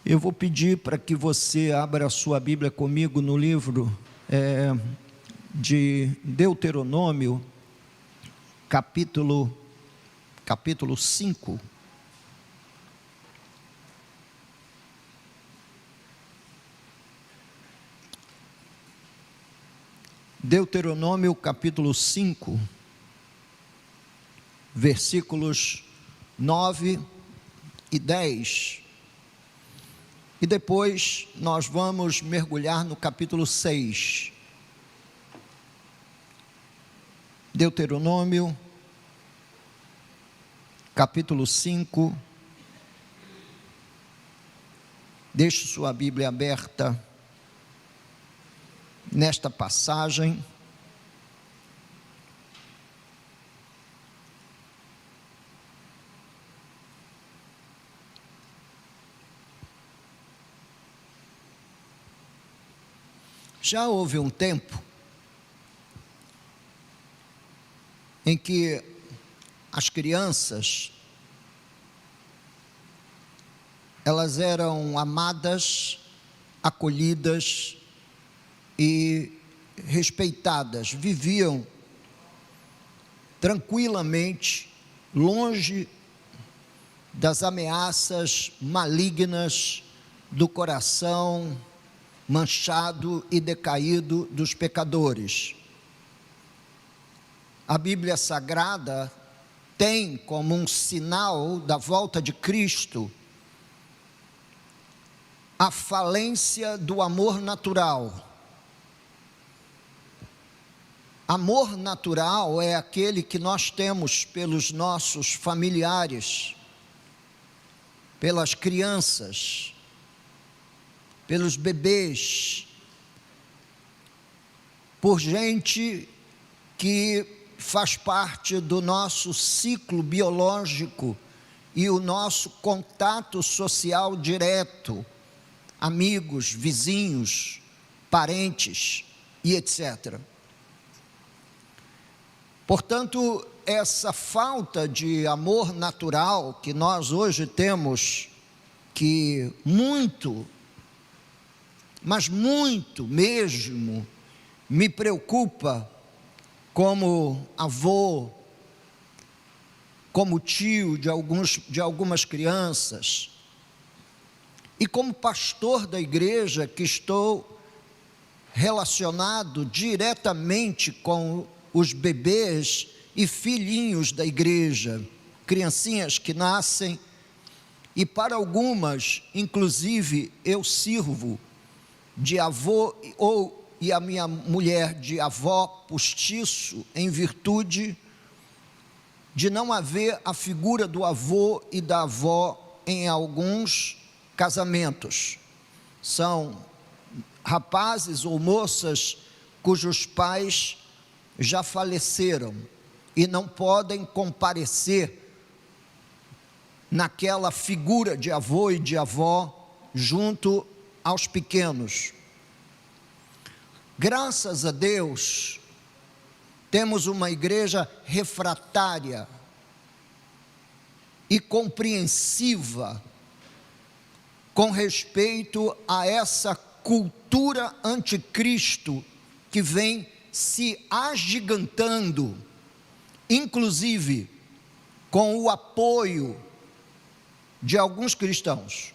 Eu vou pedir para que você abra a sua Bíblia comigo no livro de Deuteronômio, capítulo 5. Deuteronômio, capítulo 5, versículos 9 e 10. E depois nós vamos mergulhar no capítulo 6. Deuteronômio, capítulo 5. Deixe sua Bíblia aberta nesta passagem. Já houve um tempo em que as crianças, elas eram amadas, acolhidas e respeitadas, viviam tranquilamente, longe das ameaças malignas do coração manchado e decaído dos pecadores. A Bíblia Sagrada tem como um sinal da volta de Cristo a falência do amor natural. Amor natural é aquele que nós temos pelos nossos familiares, pelas crianças, pelos bebês, por gente que faz parte do nosso ciclo biológico e o nosso contato social direto, amigos, vizinhos, parentes e etc. Portanto, essa falta de amor natural que nós hoje temos, que muito, mas muito mesmo, me preocupa como avô, como tio de algumas crianças, e como pastor da igreja, que estou relacionado diretamente com os bebês e filhinhos da igreja, criancinhas que nascem, e para algumas, inclusive, eu sirvo de avô, e a minha mulher de avó postiço, em virtude de não haver a figura do avô e da avó em alguns casamentos. São rapazes ou moças cujos pais já faleceram e não podem comparecer naquela figura de avô e de avó junto aos pequenos. Graças a Deus, temos uma igreja refratária e compreensiva com respeito a essa cultura anticristo que vem se agigantando, inclusive com o apoio de alguns cristãos.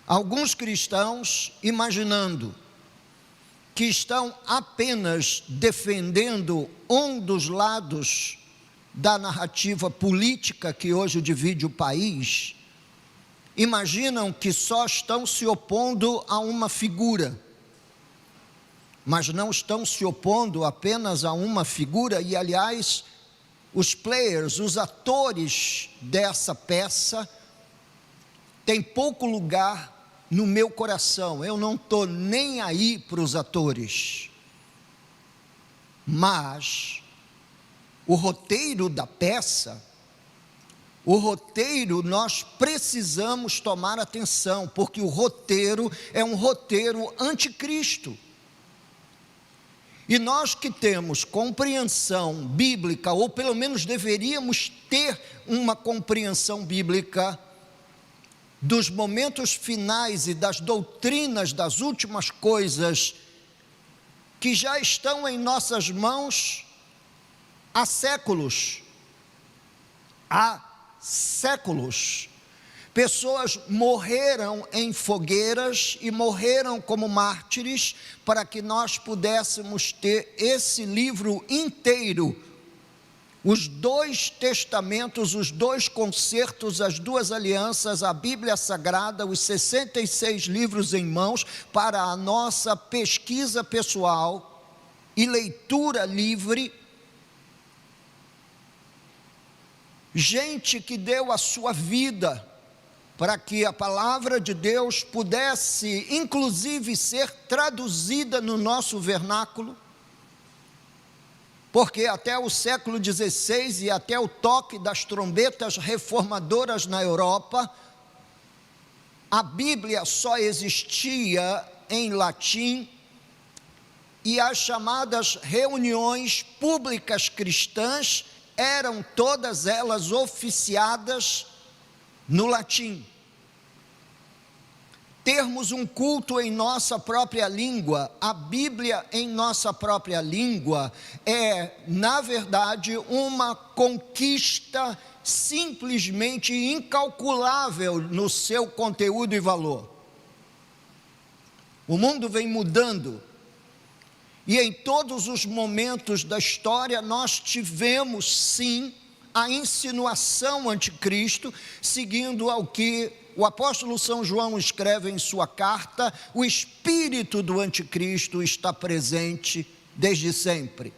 Alguns cristãos imaginando que estão apenas defendendo um dos lados da narrativa política que hoje divide o país, imaginam que só estão se opondo a uma figura, mas não estão se opondo apenas a uma figura. E aliás, os players, os atores dessa peça têm pouco lugar no meu coração. Eu não estou nem aí para os atores, mas o roteiro da peça, o roteiro, nós precisamos tomar atenção, porque o roteiro é um roteiro anticristo. E nós que temos compreensão bíblica, ou pelo menos deveríamos ter uma compreensão bíblica, dos momentos finais e das doutrinas das últimas coisas que já estão em nossas mãos há séculos. Há séculos. Pessoas morreram em fogueiras e morreram como mártires para que nós pudéssemos ter esse livro inteiro, os 2 testamentos, os 2 concertos, as 2 alianças, a Bíblia Sagrada, os 66 livros em mãos para a nossa pesquisa pessoal e leitura livre. Gente que deu a sua vida para que a palavra de Deus pudesse, inclusive, ser traduzida no nosso vernáculo, porque até o século XVI e até o toque das trombetas reformadoras na Europa, a Bíblia só existia em latim e as chamadas reuniões públicas cristãs eram todas elas oficiadas no latim. Termos um culto em nossa própria língua, a Bíblia em nossa própria língua, é, na verdade, uma conquista simplesmente incalculável no seu conteúdo e valor. O mundo vem mudando, e em todos os momentos da história nós tivemos, sim, a insinuação anticristo, seguindo ao que o apóstolo São João escreve em sua carta: o espírito do anticristo está presente desde sempre,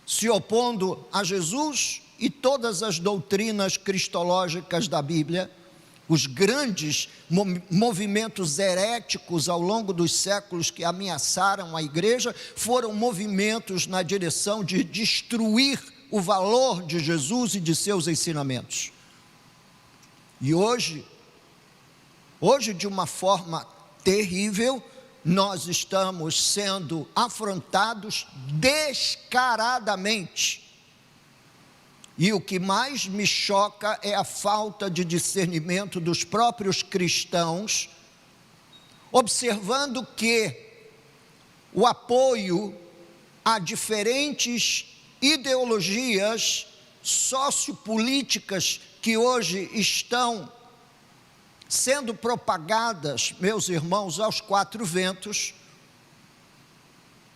se opondo a Jesus e todas as doutrinas cristológicas da Bíblia. Os grandes movimentos heréticos ao longo dos séculos que ameaçaram a igreja foram movimentos na direção de destruir o valor de Jesus e de seus ensinamentos. E hoje de uma forma terrível, nós estamos sendo afrontados descaradamente. E o que mais me choca é a falta de discernimento dos próprios cristãos, observando que o apoio a diferentes ideologias sociopolíticas que hoje estão sendo propagadas, meus irmãos, aos 4 ventos,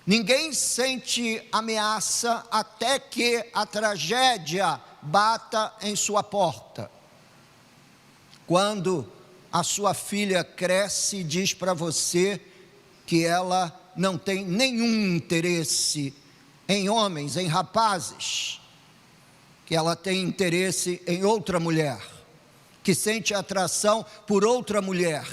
ninguém sente ameaça até que a tragédia bata em sua porta. Quando a sua filha cresce e diz para você que ela não tem nenhum interesse em homens, em rapazes, que ela tem interesse em outra mulher, que sente atração por outra mulher,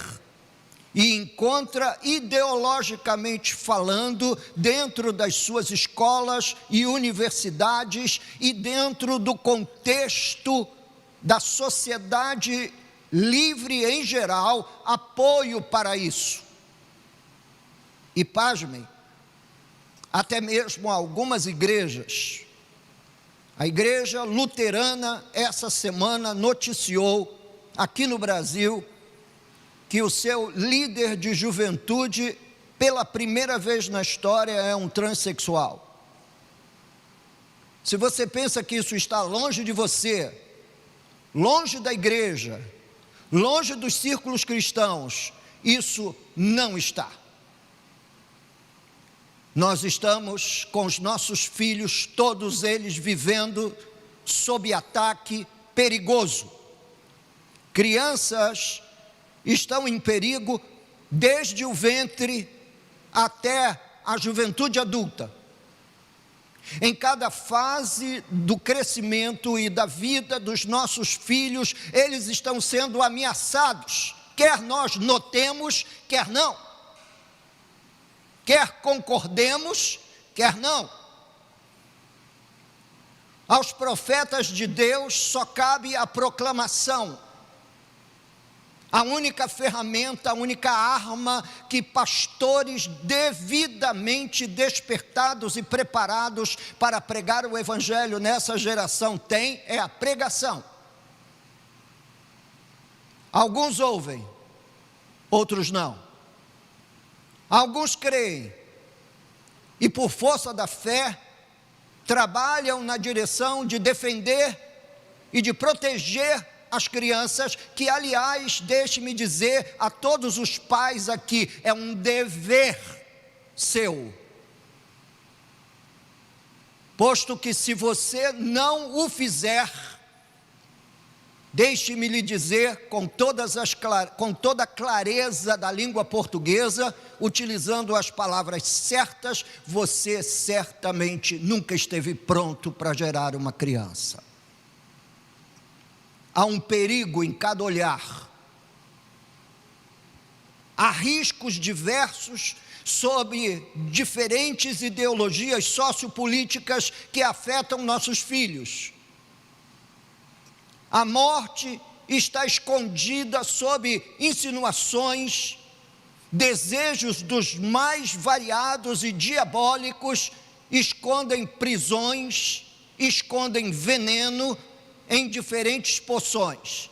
e encontra, ideologicamente falando, dentro das suas escolas e universidades e dentro do contexto da sociedade livre em geral, apoio para isso. E pasmem, até mesmo algumas igrejas, a igreja luterana essa semana noticiou aqui no Brasil que o seu líder de juventude, pela primeira vez na história, é um transexual. Se você pensa que isso está longe de você, longe da igreja, longe dos círculos cristãos, isso não está. Nós estamos com os nossos filhos, todos eles vivendo sob ataque perigoso. Crianças estão em perigo desde o ventre até a juventude adulta. Em cada fase do crescimento e da vida dos nossos filhos, eles estão sendo ameaçados, quer nós notemos, quer não, quer concordemos, quer não. Aos profetas de Deus só cabe a proclamação. A única ferramenta, a única arma que pastores devidamente despertados e preparados para pregar o Evangelho nessa geração têm é a pregação. Alguns ouvem, outros não. Alguns creem e, por força da fé, trabalham na direção de defender e de proteger as crianças, que, aliás, deixe-me dizer a todos os pais aqui, é um dever seu. Posto que, se você não o fizer, deixe-me lhe dizer com toda a clareza da língua portuguesa, utilizando as palavras certas, você certamente nunca esteve pronto para gerar uma criança. Há um perigo em cada olhar. Há riscos diversos sob diferentes ideologias sociopolíticas que afetam nossos filhos. A morte está escondida sob insinuações, desejos dos mais variados e diabólicos, escondem prisões, escondem veneno em diferentes poções.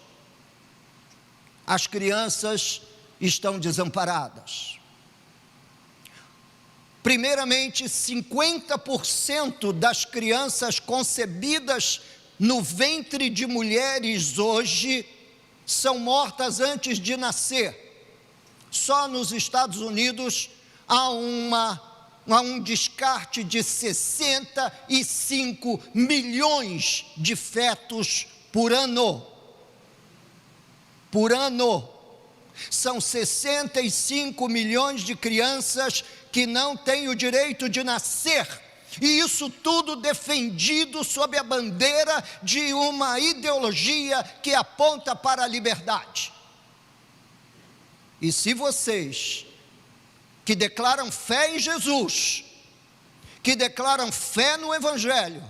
As crianças estão desamparadas. Primeiramente, 50% das crianças concebidas no ventre de mulheres hoje são mortas antes de nascer. Só nos Estados Unidos há um descarte de 65 milhões de fetos por ano. Por ano. São 65 milhões de crianças que não têm o direito de nascer. E isso tudo defendido sob a bandeira de uma ideologia que aponta para a liberdade. E se vocês, que declaram fé em Jesus, que declaram fé no Evangelho,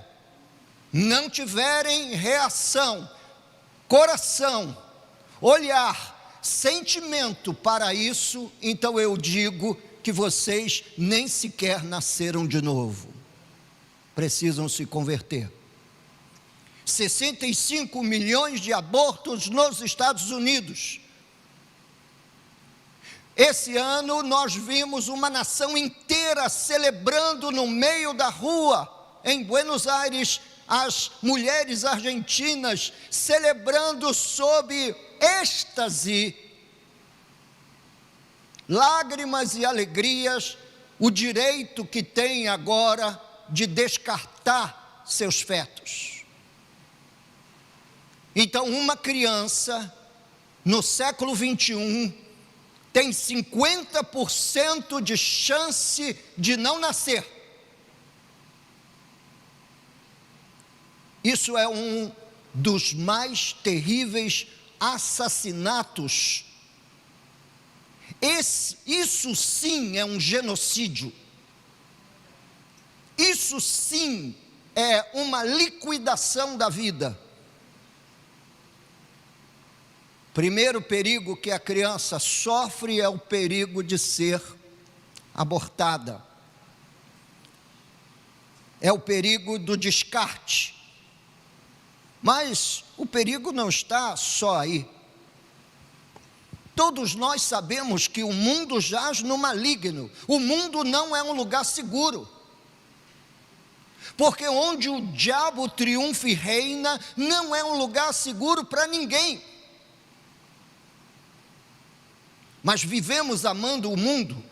não tiverem reação, coração, olhar, sentimento para isso, então eu digo que vocês nem sequer nasceram de novo. Precisam se converter. 65 milhões de abortos nos Estados Unidos. Esse ano nós vimos uma nação inteira celebrando no meio da rua, em Buenos Aires, as mulheres argentinas celebrando sob êxtase, lágrimas e alegrias, o direito que tem agora de descartar seus fetos. Então, uma criança no século 21 tem 50% de chance de não nascer. Isso é um dos mais terríveis assassinatos. Isso sim é um genocídio. Isso sim é uma liquidação da vida. Primeiro perigo que a criança sofre é o perigo de ser abortada. É o perigo do descarte. Mas o perigo não está só aí. Todos nós sabemos que o mundo jaz no maligno. O mundo não é um lugar seguro. Porque onde o diabo triunfa e reina, não é um lugar seguro para ninguém. Mas vivemos amando o mundo.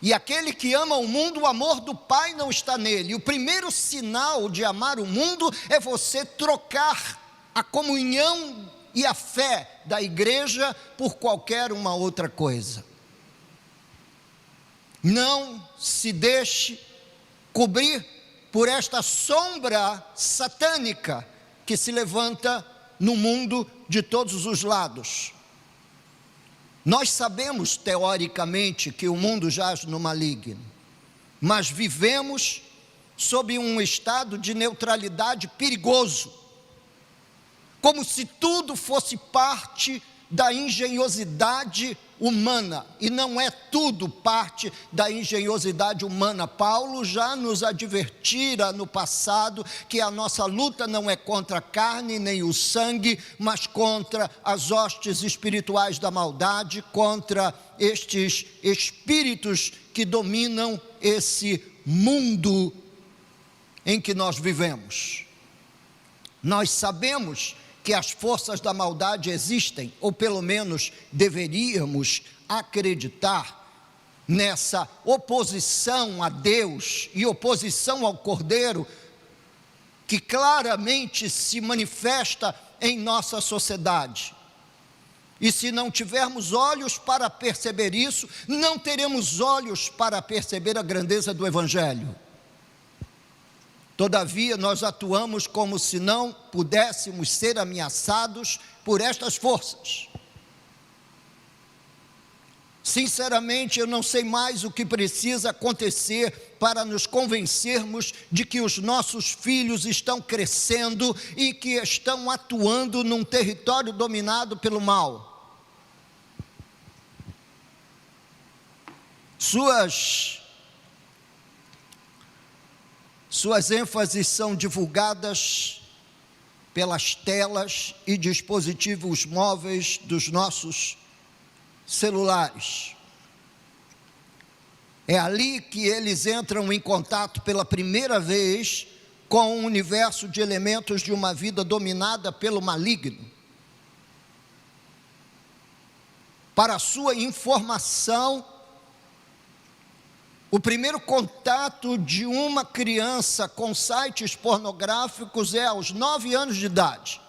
E aquele que ama o mundo, o amor do Pai não está nele. E o primeiro sinal de amar o mundo é você trocar a comunhão e a fé da igreja por qualquer uma outra coisa. Não se deixe cobrir por esta sombra satânica que se levanta no mundo de todos os lados. Nós sabemos teoricamente que o mundo jaz no maligno, mas vivemos sob um estado de neutralidade perigoso, como se tudo fosse parte da engenhosidade humana, e não é tudo parte da engenhosidade humana. Paulo já nos advertira no passado que a nossa luta não é contra a carne nem o sangue, mas contra as hostes espirituais da maldade, contra estes espíritos que dominam esse mundo em que nós vivemos. Nós sabemos que as forças da maldade existem, ou pelo menos deveríamos acreditar nessa oposição a Deus e oposição ao Cordeiro, que claramente se manifesta em nossa sociedade. E se não tivermos olhos para perceber isso, não teremos olhos para perceber a grandeza do Evangelho. Todavia, nós atuamos como se não pudéssemos ser ameaçados por estas forças. Sinceramente, eu não sei mais o que precisa acontecer para nos convencermos de que os nossos filhos estão crescendo e que estão atuando num território dominado pelo mal. Suas ênfases são divulgadas pelas telas e dispositivos móveis dos nossos celulares. É ali que eles entram em contato pela primeira vez com o universo de elementos de uma vida dominada pelo maligno. Para sua informação, o primeiro contato de uma criança com sites pornográficos é aos 9 anos de idade.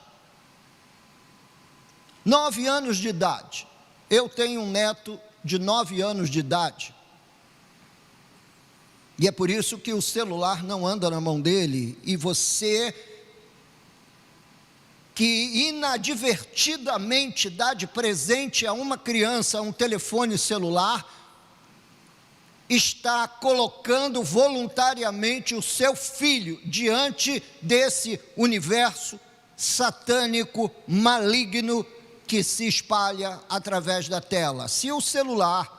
9 anos de idade. Eu tenho um neto de 9 anos de idade. E é por isso que o celular não anda na mão dele. E você, que inadvertidamente dá de presente a uma criança um telefone celular, está colocando voluntariamente o seu filho diante desse universo satânico, maligno, que se espalha através da tela. Se o celular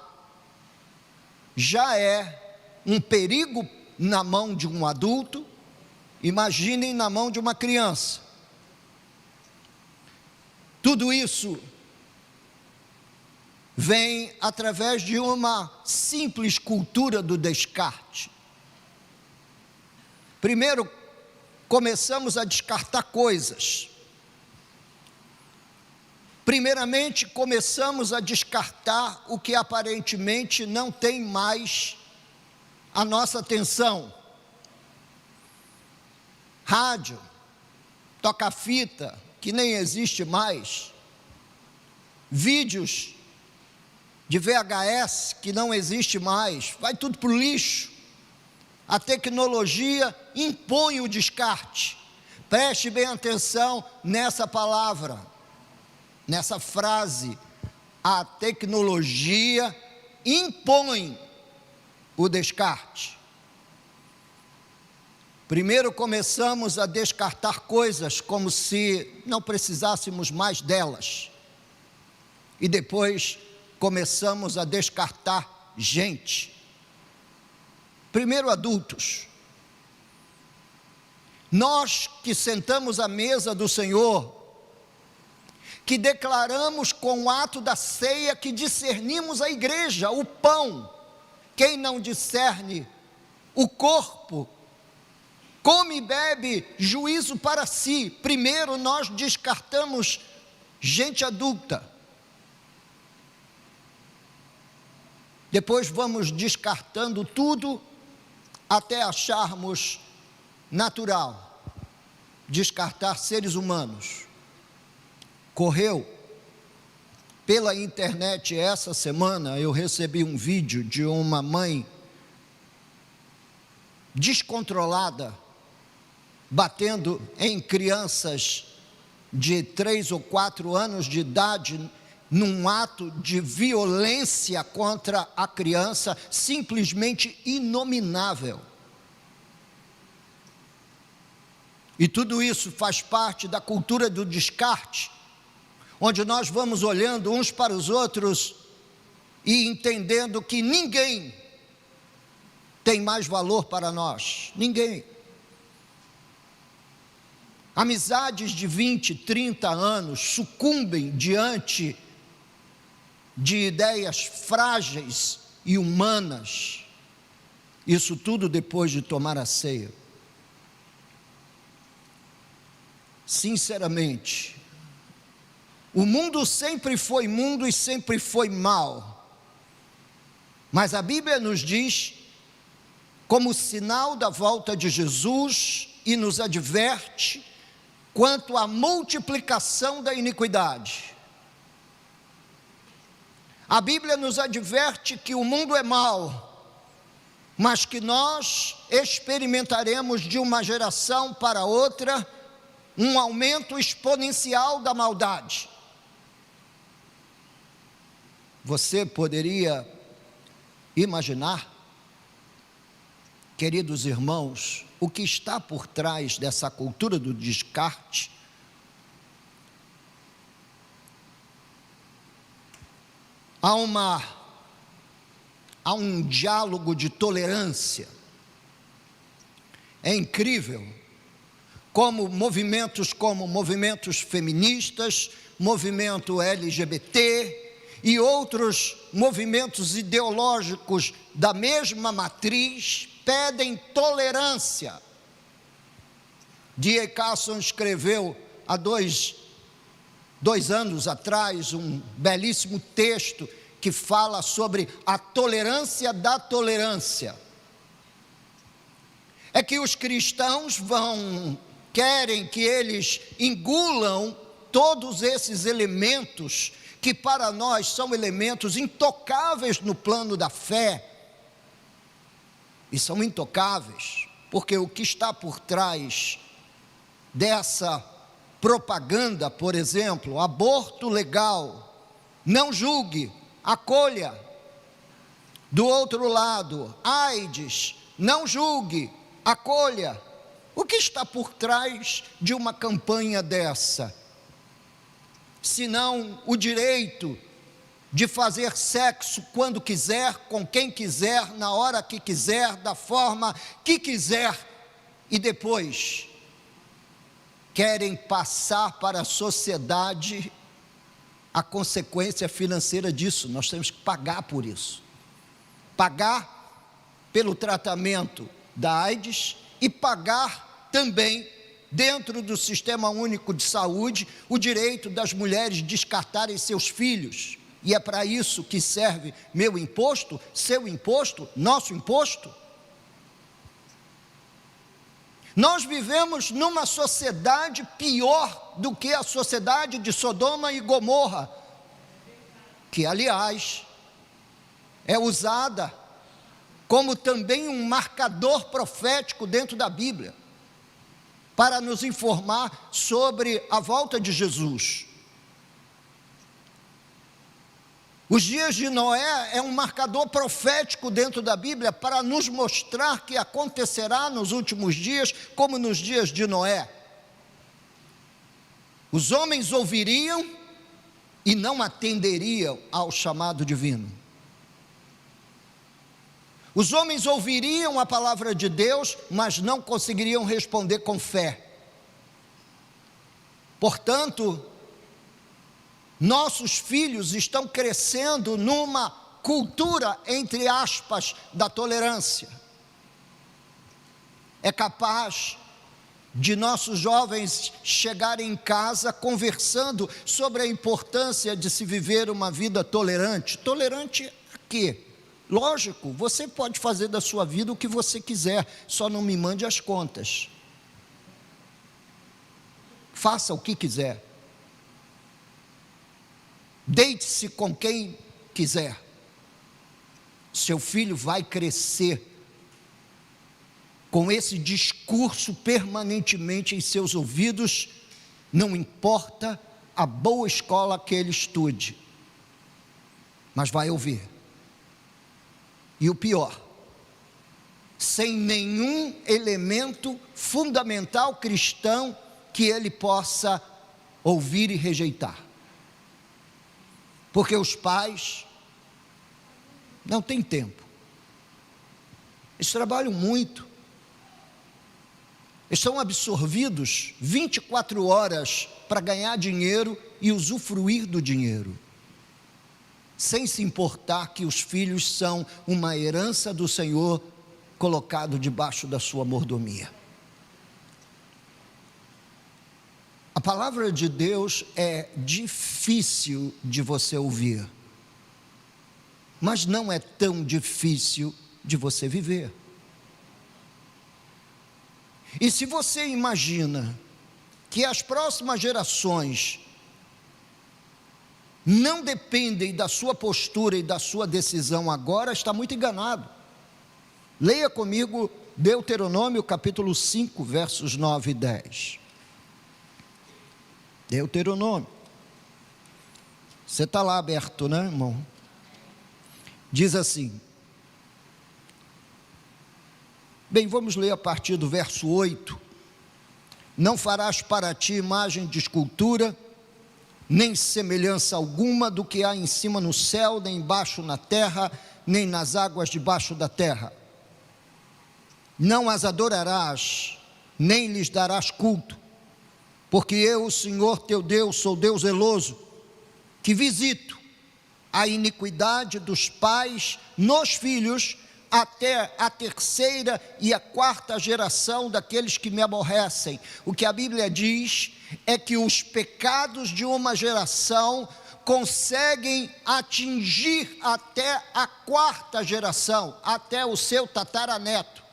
já é um perigo na mão de um adulto, imaginem na mão de uma criança. Tudo isso vem através de uma simples cultura do descarte. Primeiro, começamos a descartar coisas. Primeiramente, começamos a descartar o que aparentemente não tem mais a nossa atenção. Rádio, toca-fita, que nem existe mais. Vídeos de VHS, que não existe mais, vai tudo para o lixo. A tecnologia impõe o descarte. Preste bem atenção nessa palavra, nessa frase. A tecnologia impõe o descarte. Primeiro começamos a descartar coisas como se não precisássemos mais delas. E depois começamos a descartar gente. Primeiro, adultos. Nós que sentamos à mesa do Senhor, que declaramos com o ato da ceia que discernimos a igreja, o pão. Quem não discerne o corpo, come e bebe juízo para si. Primeiro nós descartamos gente adulta. Depois vamos descartando tudo até acharmos natural descartar seres humanos. Correu pela internet essa semana, eu recebi um vídeo de uma mãe descontrolada, batendo em crianças de 3 ou 4 anos de idade, num ato de violência contra a criança, simplesmente inominável. E tudo isso faz parte da cultura do descarte. onde nós vamos olhando uns para os outros e entendendo que ninguém tem mais valor para nós, ninguém. Amizades de 20, 30 anos sucumbem diante de ideias frágeis e humanas, isso tudo depois de tomar a ceia. Sinceramente, o mundo sempre foi mundo e sempre foi mal, mas a Bíblia nos diz, como sinal da volta de Jesus, e nos adverte quanto à multiplicação da iniquidade. A Bíblia nos adverte que o mundo é mau, mas que nós experimentaremos de uma geração para outra um aumento exponencial da maldade. Você poderia imaginar, queridos irmãos, o que está por trás dessa cultura do descarte? Há um diálogo de tolerância. É incrível como movimentos feministas, movimento LGBT e outros movimentos ideológicos da mesma matriz pedem tolerância. D.A. Carson escreveu há dois anos atrás um belíssimo texto que fala sobre a tolerância da tolerância. É que os cristãos querem que eles engulam todos esses elementos que para nós são elementos intocáveis no plano da fé, e são intocáveis, porque o que está por trás dessa propaganda, por exemplo, aborto legal, não julgue, acolha. Do outro lado, AIDS, não julgue, acolha. O que está por trás de uma campanha dessa? Senão o direito de fazer sexo quando quiser, com quem quiser, na hora que quiser, da forma que quiser, e depois querem passar para a sociedade a consequência financeira disso. Nós temos que pagar por isso, pagar pelo tratamento da AIDS e pagar também, dentro do Sistema Único de Saúde, o direito das mulheres descartarem seus filhos. E é para isso que serve meu imposto, seu imposto, nosso imposto. Nós vivemos numa sociedade pior do que a sociedade de Sodoma e Gomorra, que aliás é usada como também um marcador profético dentro da Bíblia, para nos informar sobre a volta de Jesus. Os dias de Noé é um marcador profético dentro da Bíblia para nos mostrar que acontecerá nos últimos dias como nos dias de Noé. Os homens ouviriam e não atenderiam ao chamado divino. Os homens ouviriam a palavra de Deus, mas não conseguiriam responder com fé. Portanto, nossos filhos estão crescendo numa cultura, entre aspas, da tolerância. É capaz de nossos jovens chegarem em casa conversando sobre a importância de se viver uma vida tolerante. Tolerante a quê? Lógico, você pode fazer da sua vida o que você quiser, só não me mande as contas. Faça o que quiser. Deite-se com quem quiser. Seu filho vai crescer com esse discurso permanentemente em seus ouvidos, não importa a boa escola que ele estude, mas vai ouvir. E o pior, sem nenhum elemento fundamental cristão que ele possa ouvir e rejeitar. porque os pais não têm tempo. Eles trabalham muito. Eles são absorvidos 24 horas para ganhar dinheiro e usufruir do dinheiro, sem se importar que os filhos são uma herança do Senhor colocado debaixo da sua mordomia. A palavra de Deus é difícil de você ouvir, mas não é tão difícil de você viver. E se você imagina que as próximas gerações não dependem da sua postura e da sua decisão agora, está muito enganado. Leia comigo Deuteronômio capítulo 5, versos 9 e 10. Deuteronômio. Você está lá aberto, né, irmão? Diz assim. Bem, vamos ler a partir do verso 8. Não farás para ti imagem de escultura, nem semelhança alguma do que há em cima no céu, nem embaixo na terra, nem nas águas debaixo da terra. Não as adorarás, nem lhes darás culto, porque eu, o Senhor teu Deus, sou Deus zeloso, que visito a iniquidade dos pais nos filhos, até a terceira e a quarta geração daqueles que me aborrecem. O que a Bíblia diz é que os pecados de uma geração conseguem atingir até a quarta geração, até o seu tataraneto.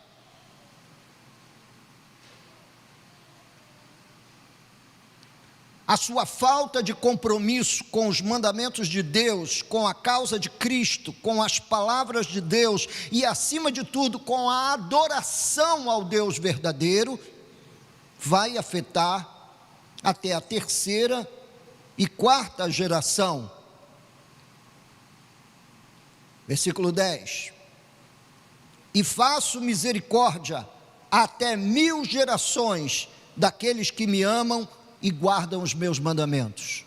A sua falta de compromisso com os mandamentos de Deus, com a causa de Cristo, com as palavras de Deus e, acima de tudo, com a adoração ao Deus verdadeiro, vai afetar até a terceira e quarta geração. Versículo 10. E faço misericórdia até 1000 gerações daqueles que me amam e guardam os meus mandamentos.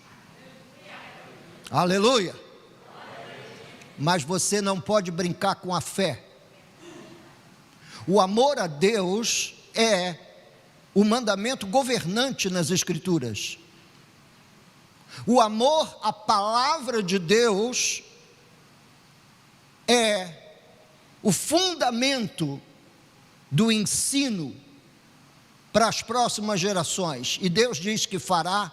Aleluia! Mas você não pode brincar com a fé. O amor a Deus é o mandamento governante nas Escrituras. O amor à palavra de Deus é o fundamento do ensino para as próximas gerações, e Deus diz que fará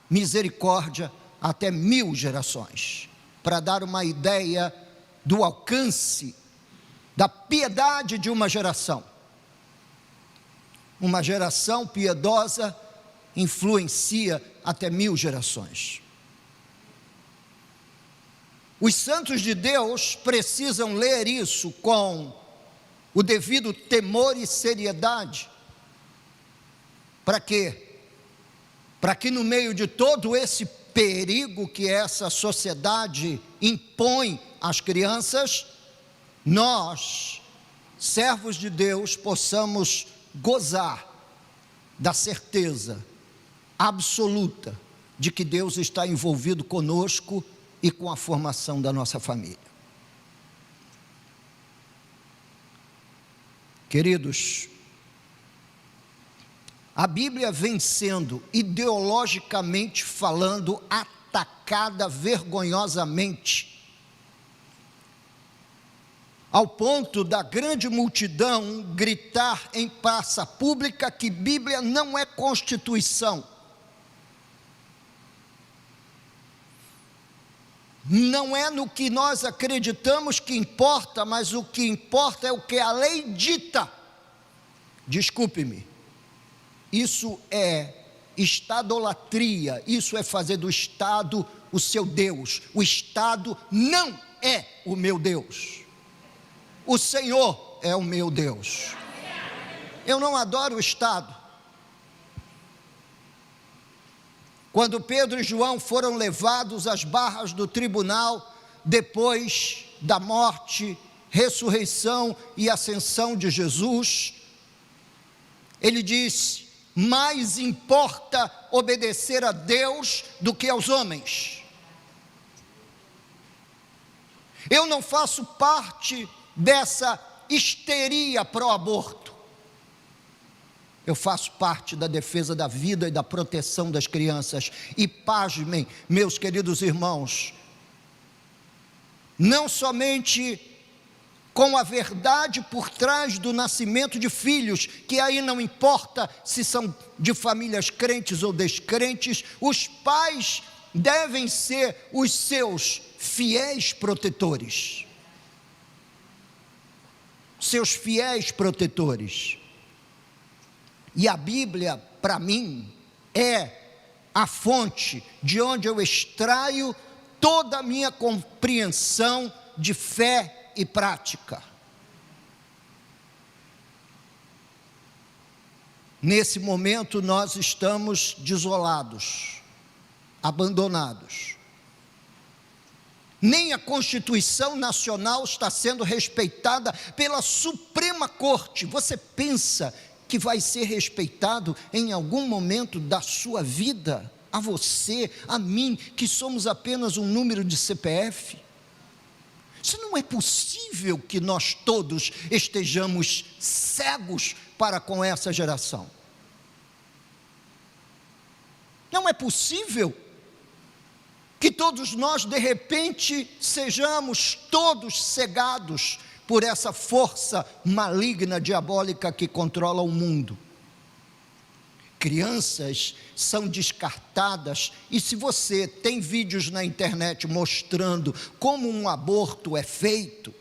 misericórdia até 1000 gerações, para dar uma ideia do alcance, da piedade de uma geração. Uma geração piedosa influencia até 1000 gerações. Os santos de Deus precisam ler isso com o devido temor e seriedade. Para quê? Para que no meio de todo esse perigo que essa sociedade impõe às crianças, nós, servos de Deus, possamos gozar da certeza absoluta de que Deus está envolvido conosco e com a formação da nossa família. Queridos, a Bíblia vem sendo, ideologicamente falando, atacada vergonhosamente, ao ponto da grande multidão gritar em praça pública que Bíblia não é Constituição. Não é no que nós acreditamos que importa, mas o que importa é o que a lei dita. Desculpe-me. Isso é estadolatria, isso é fazer do Estado o seu Deus. O Estado não é o meu Deus. O Senhor é o meu Deus. Eu não adoro o Estado. Quando Pedro e João foram levados às barras do tribunal, depois da morte, ressurreição e ascensão de Jesus, ele disse: mais importa obedecer a Deus do que aos homens. Eu não faço parte dessa histeria pró-aborto. Eu faço parte da defesa da vida e da proteção das crianças. E pasmem, meus queridos irmãos, não somente com a verdade por trás do nascimento de filhos, que aí não importa se são de famílias crentes ou descrentes, os pais devem ser os seus fiéis protetores. Seus fiéis protetores. E a Bíblia, para mim, é a fonte de onde eu extraio toda a minha compreensão de fé e prática. Nesse momento nós estamos desolados, abandonados. Nem a Constituição Nacional está sendo respeitada pela Suprema Corte. Você pensa que vai ser respeitado em algum momento da sua vida? A você, a mim, que somos apenas um número de CPF? Isso não é possível que nós todos estejamos cegos para com essa geração. Não é possível que todos nós de repente sejamos todos cegados por essa força maligna, diabólica que controla o mundo. Crianças são descartadas, e se você tem vídeos na internet mostrando como um aborto é feito,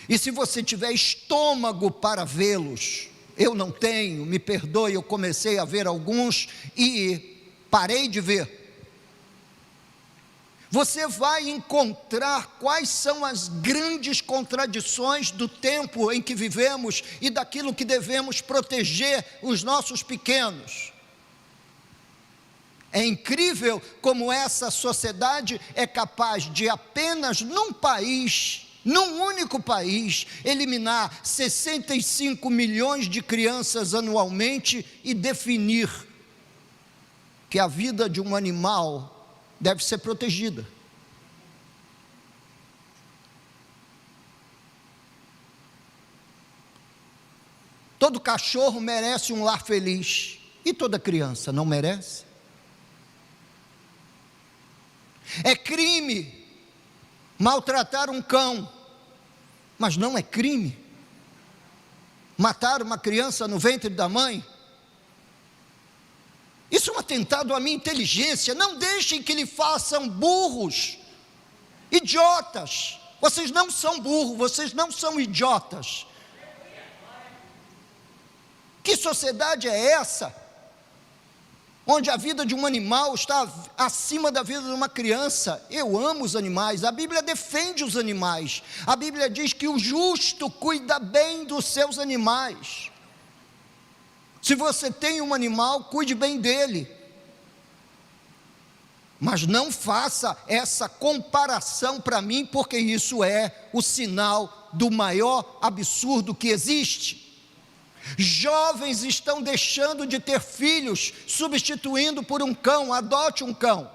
e se você tiver estômago para vê-los, eu não tenho, me perdoe, eu comecei a ver alguns e parei de ver. Você vai encontrar quais são as grandes contradições do tempo em que vivemos e daquilo que devemos proteger os nossos pequenos. É incrível como essa sociedade é capaz de apenas num país, num único país, eliminar 65 milhões de crianças anualmente e definir que a vida de um animal deve ser protegida. Todo cachorro merece um lar feliz. E toda criança não merece? É crime maltratar um cão, mas não é crime matar uma criança no ventre da mãe? Isso é um atentado à minha inteligência. Não deixem que lhe façam burros, idiotas. Vocês não são burros, vocês não são idiotas. Que sociedade é essa, onde a vida de um animal está acima da vida de uma criança? Eu amo os animais, a Bíblia defende os animais. A Bíblia diz que o justo cuida bem dos seus animais. Se você tem um animal, cuide bem dele. Mas não faça essa comparação para mim, porque isso é o sinal do maior absurdo que existe. Jovens estão deixando de ter filhos, substituindo por um cão. Adote um cão.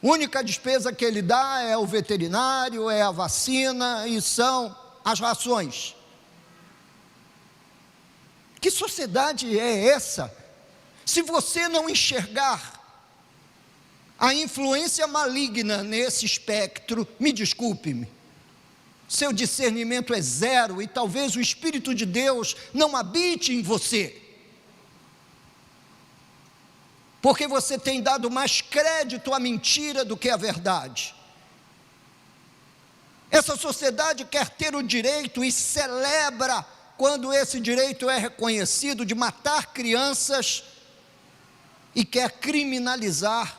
A única despesa que ele dá é o veterinário, é a vacina e são as rações. Que sociedade é essa? Se você não enxergar a influência maligna nesse espectro, me desculpe-me, seu discernimento é zero e talvez o Espírito de Deus não habite em você, porque você tem dado mais crédito à mentira do que à verdade. Essa sociedade quer ter o direito e celebra quando esse direito é reconhecido, de matar crianças, e quer criminalizar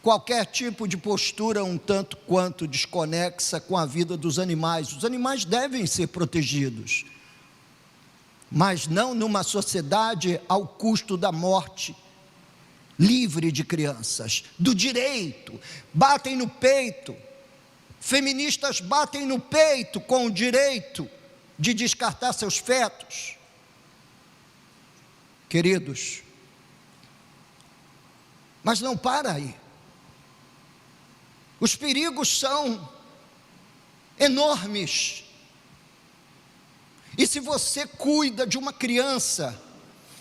qualquer tipo de postura um tanto quanto desconexa com a vida dos animais. Os animais devem ser protegidos, mas não numa sociedade ao custo da morte, livre de crianças, do direito. Batem no peito, feministas batem no peito com o direito de descartar seus fetos. Queridos, Mas não para aí. Os perigos são enormes. E se você cuida de uma criança,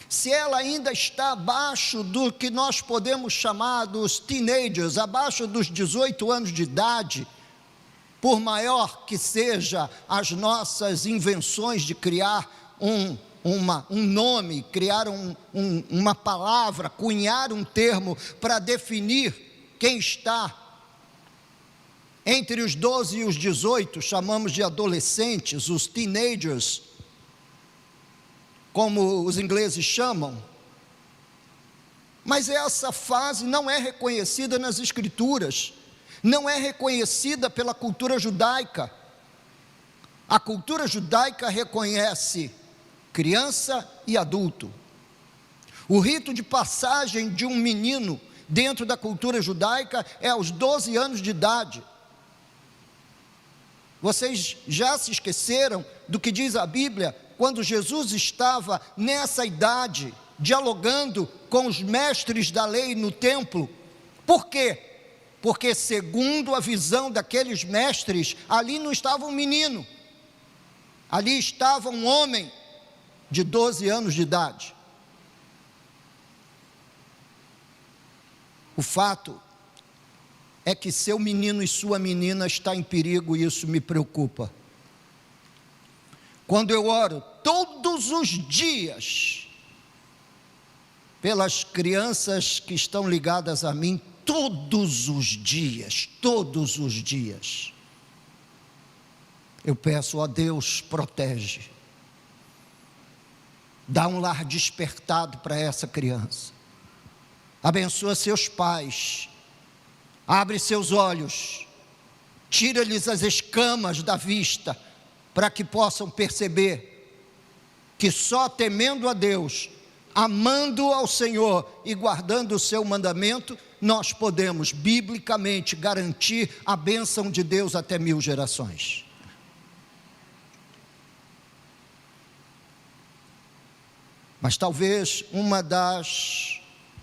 se ela ainda está abaixo do que nós podemos chamar dos teenagers, abaixo dos 18 anos de idade, por maior que seja as nossas invenções de criar um nome, criar uma palavra, cunhar um termo para definir quem está entre os 12 e os 18, chamamos de adolescentes, os teenagers, como os ingleses chamam. Mas essa fase não é reconhecida nas Escrituras, não é reconhecida pela cultura judaica. A cultura judaica reconhece criança e adulto. O rito de passagem de um menino dentro da cultura judaica é aos 12 anos de idade. Vocês já se esqueceram do que diz a Bíblia, quando Jesus estava nessa idade, dialogando com os mestres da lei no templo? Por quê? Porque segundo a visão daqueles mestres, ali não estava um menino, ali estava um homem de 12 anos de idade. O fato é que seu menino e sua menina está em perigo, e isso me preocupa. Quando eu oro todos os dias pelas crianças que estão ligadas a mim, todos os dias, eu peço: ó Deus, protege, dá um lar despertado para essa criança, abençoa seus pais, abre seus olhos, tira-lhes as escamas da vista, para que possam perceber que só temendo a Deus, amando ao Senhor e guardando o seu mandamento, nós podemos biblicamente garantir a bênção de Deus até 1000 gerações. Mas talvez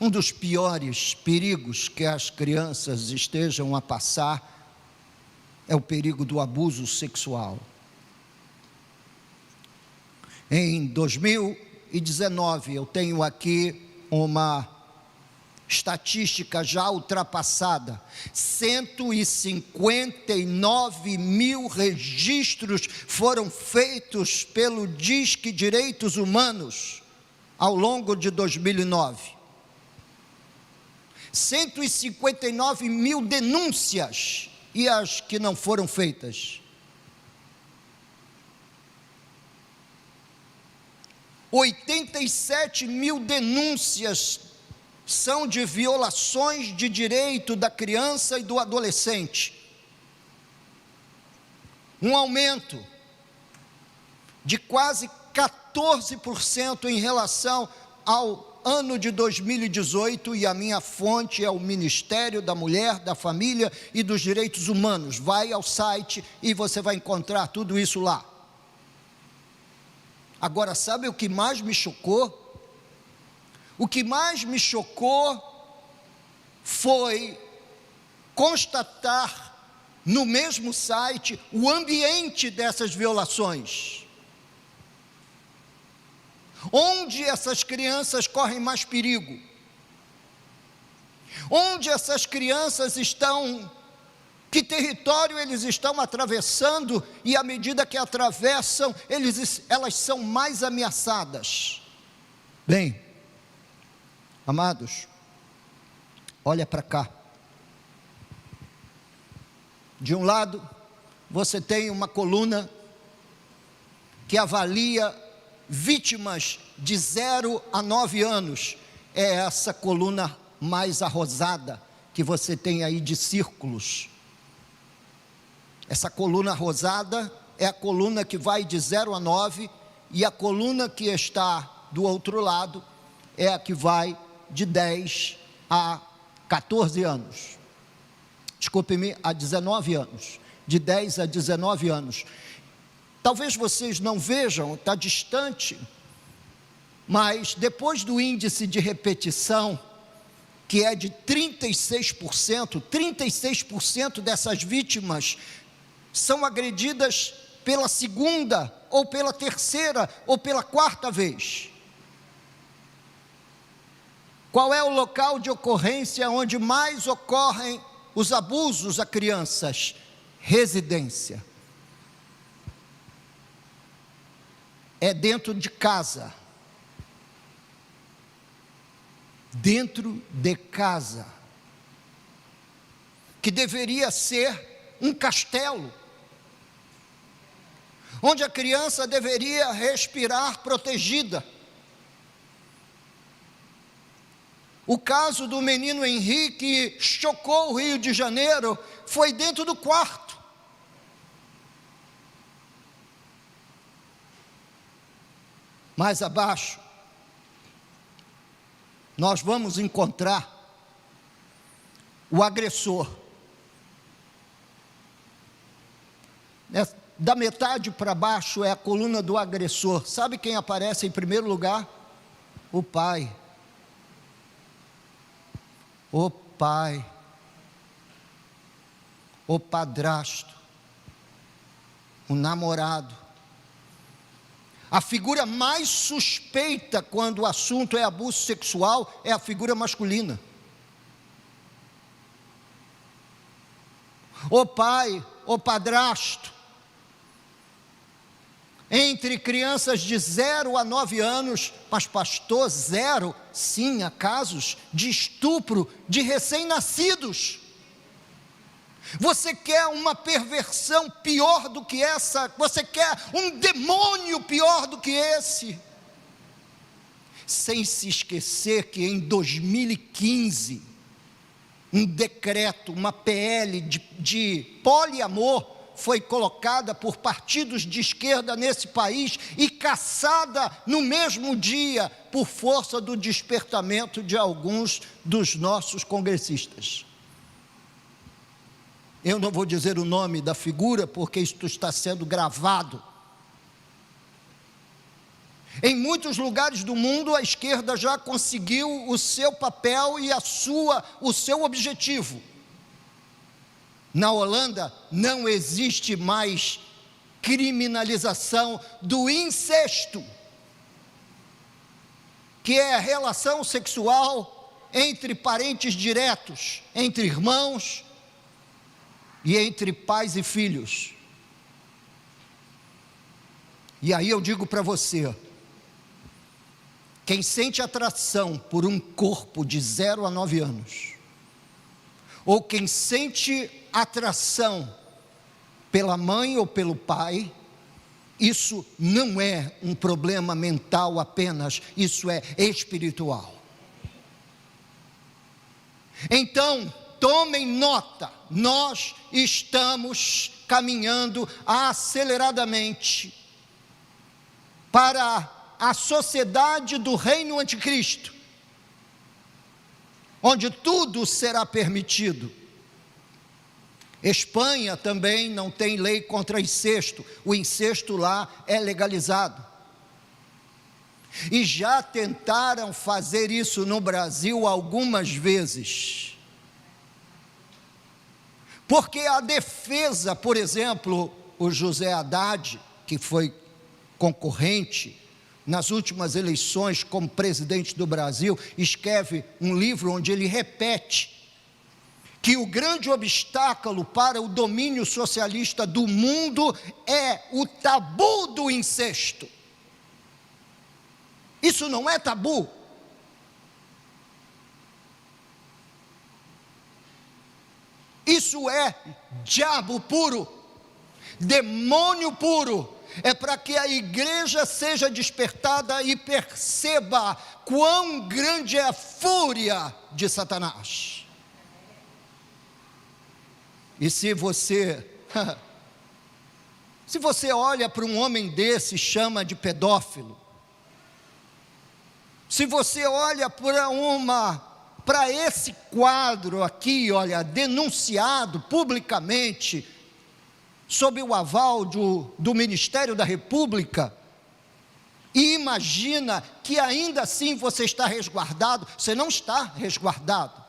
um dos piores perigos que as crianças estejam a passar é o perigo do abuso sexual. Em 2019, eu tenho aqui uma estatística já ultrapassada: 159 mil registros foram feitos pelo Disque Direitos Humanos ao longo de 2009. 159 mil denúncias, e as que não foram feitas? 87 mil denúncias são de violações de direito da criança e do adolescente. Um aumento de quase 14% em relação ao ano de 2018, e a minha fonte é o Ministério da Mulher, da Família e dos Direitos Humanos. Vai ao site e você vai encontrar tudo isso lá. Agora, sabe o que mais me chocou? O que mais me chocou foi constatar no mesmo site o ambiente dessas violações. Onde essas crianças correm mais perigo? Onde essas crianças estão? Que território eles estão atravessando? E à medida que atravessam, elas são mais ameaçadas. Bem, amados, olha para cá. De um lado, você tem uma coluna que avalia vítimas de 0 a 9 anos. É essa coluna mais arrosada que você tem aí de círculos. Essa coluna rosada é a coluna que vai de 0 a 9, e a coluna que está do outro lado é a que vai de 10 a 14 anos. Desculpe-me, a 19 anos. De 10 a 19 anos. Talvez vocês não vejam, está distante, mas depois do índice de repetição, que é de 36% dessas vítimas são agredidas pela segunda, ou pela terceira, ou pela quarta vez. Qual é o local de ocorrência onde mais ocorrem os abusos a crianças? Residência. É dentro de casa. Dentro de casa. Que deveria ser um castelo, onde a criança deveria respirar protegida. O caso do menino Henrique chocou o Rio de Janeiro, foi dentro do quarto. Mais abaixo, nós vamos encontrar o agressor. Da metade para baixo é a coluna do agressor. Sabe quem aparece em primeiro lugar? O pai. O pai. O padrasto. O namorado. A figura mais suspeita quando o assunto é abuso sexual é a figura masculina. O pai, o padrasto. Entre crianças de 0 a 9 anos, mas pastor, 0, sim, há casos de estupro de recém-nascidos. Você quer uma perversão pior do que essa? Você quer um demônio pior do que esse? Sem se esquecer que em 2015, um decreto, uma PL de poliamor, foi colocada por partidos de esquerda nesse país e cassada no mesmo dia por força do despertamento de alguns dos nossos congressistas. Eu não vou dizer o nome da figura porque isto está sendo gravado. Em muitos lugares do mundo a esquerda já conseguiu o seu papel e o seu objetivo. Na Holanda não existe mais criminalização do incesto, que é a relação sexual entre parentes diretos, entre irmãos e entre pais e filhos. E aí eu digo para você, quem sente atração por um corpo de 0 a 9 anos, ou quem sente atração pela mãe ou pelo pai, isso não é um problema mental apenas, isso é espiritual. Então, tomem nota, nós estamos caminhando aceleradamente para a sociedade do reino anticristo, onde tudo será permitido. Espanha também não tem lei contra incesto, o incesto lá é legalizado. E já tentaram fazer isso no Brasil algumas vezes. Porque a defesa, por exemplo, o José Haddad, que foi concorrente nas últimas eleições como presidente do Brasil, escreve um livro onde ele repete que o grande obstáculo para o domínio socialista do mundo é o tabu do incesto. Isso não é tabu. Isso é diabo puro, demônio puro. É para que a igreja seja despertada e perceba quão grande é a fúria de Satanás. E se você olha para um homem desse e chama de pedófilo, se você olha para esse quadro aqui, olha, denunciado publicamente, sob o aval do Ministério da República, e imagina que ainda assim você está resguardado. Você não está resguardado.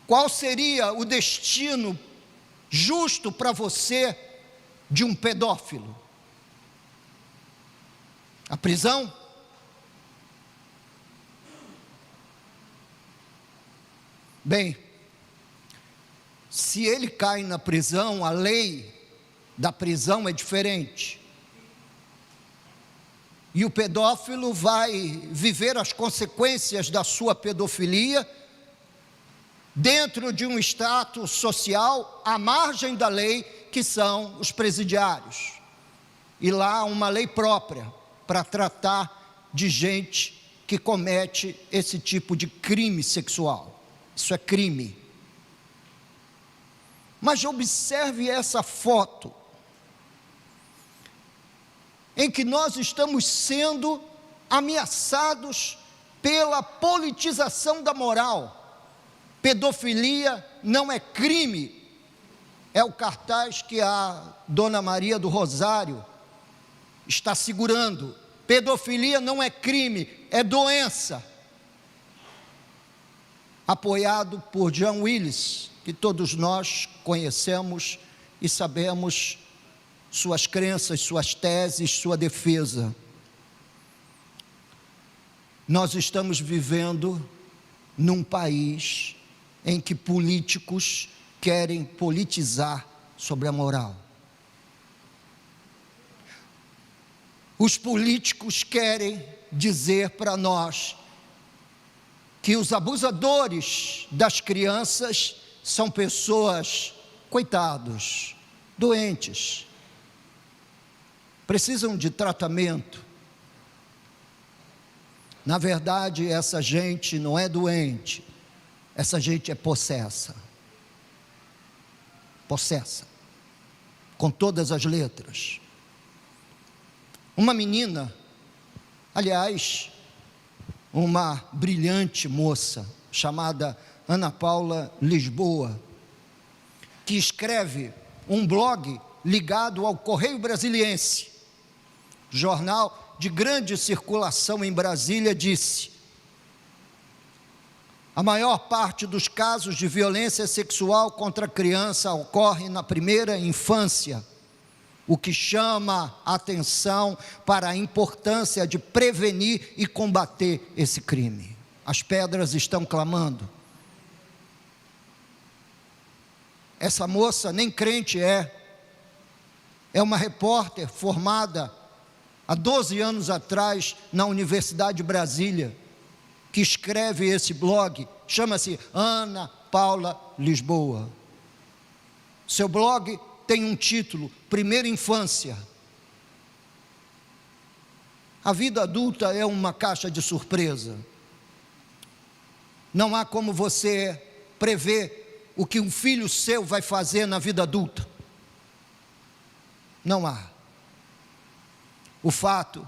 Qual seria o destino justo para você de um pedófilo? A prisão? Bem, se ele cai na prisão, a lei da prisão é diferente. E o pedófilo vai viver as consequências da sua pedofilia dentro de um status social à margem da lei, que são os presidiários. E lá há uma lei própria para tratar de gente que comete esse tipo de crime sexual. Isso é crime. Mas observe essa foto, em que nós estamos sendo ameaçados pela politização da moral. Pedofilia não é crime, é o cartaz que a Dona Maria do Rosário está segurando. Pedofilia não é crime, é doença. Apoiado por John Willis, que todos nós conhecemos e sabemos suas crenças, suas teses, sua defesa. Nós estamos vivendo num país em que políticos querem politizar sobre a moral. Os políticos querem dizer para nós que os abusadores das crianças são pessoas, coitados, doentes, precisam de tratamento. Na verdade, essa gente não é doente, essa gente é possessa. Possessa, com todas as letras. Uma menina, aliás, uma brilhante moça, chamada Ana Paula Lisboa, que escreve um blog ligado ao Correio Brasiliense, jornal de grande circulação em Brasília, disse: a maior parte dos casos de violência sexual contra a criança ocorre na primeira infância, o que chama a atenção para a importância de prevenir e combater esse crime. As pedras estão clamando. Essa moça nem crente é uma repórter formada há 12 anos atrás na Universidade de Brasília, que escreve esse blog, chama-se Ana Paula Lisboa. Seu blog tem um título: Primeira Infância. A vida adulta é uma caixa de surpresa. Não há como você prever o que um filho seu vai fazer na vida adulta. Não há. O fato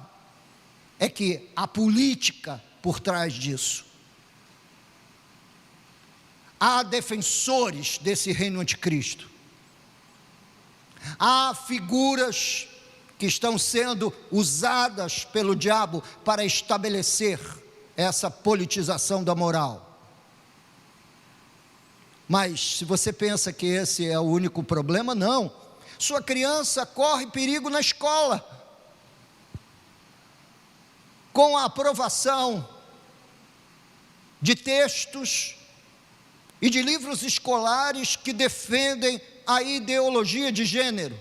é que a política por trás disso. Há defensores desse reino anticristo. Há figuras que estão sendo usadas pelo diabo para estabelecer essa politização da moral. Mas se você pensa que esse é o único problema, não. Sua criança corre perigo na escola, com a aprovação de textos e de livros escolares que defendem a ideologia de gênero.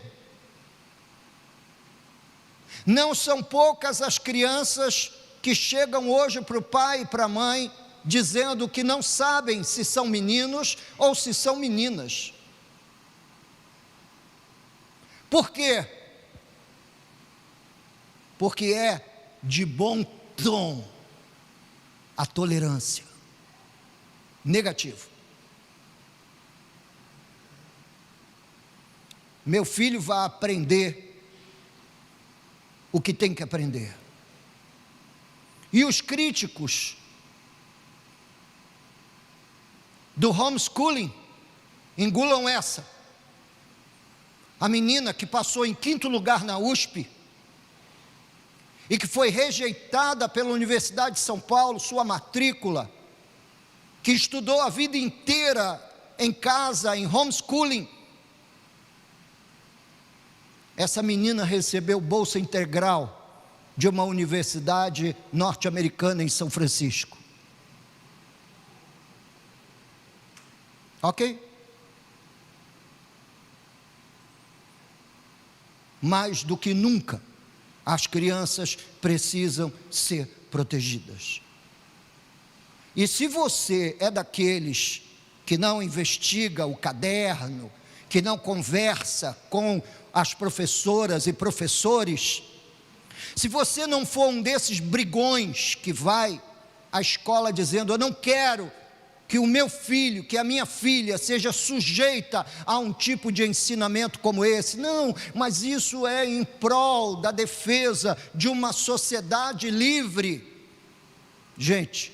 Não são poucas as crianças que chegam hoje para o pai e para a mãe dizendo que não sabem se são meninos ou se são meninas. Por quê? Porque é de bom tom a tolerância. Negativo. Meu filho vai aprender o que tem que aprender. E os críticos do homeschooling engulam essa. A menina que passou em 5º lugar na USP e que foi rejeitada pela Universidade de São Paulo, sua matrícula, que estudou a vida inteira em casa, em homeschooling. Essa menina recebeu bolsa integral de uma universidade norte-americana em São Francisco. Ok? Mais do que nunca, as crianças precisam ser protegidas. E se você é daqueles que não investiga o caderno, que não conversa com as professoras e professores, se você não for um desses brigões que vai à escola dizendo: eu não quero que o meu filho, que a minha filha seja sujeita a um tipo de ensinamento como esse. Não, mas isso é em prol da defesa de uma sociedade livre. Gente,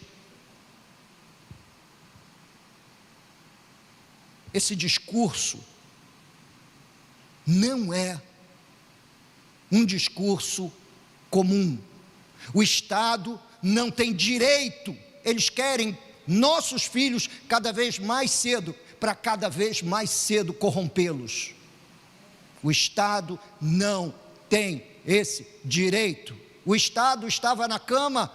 esse discurso não é um discurso comum. O Estado não tem direito, eles querem nossos filhos cada vez mais cedo, para cada vez mais cedo corrompê-los. O Estado não tem esse direito. O Estado estava na cama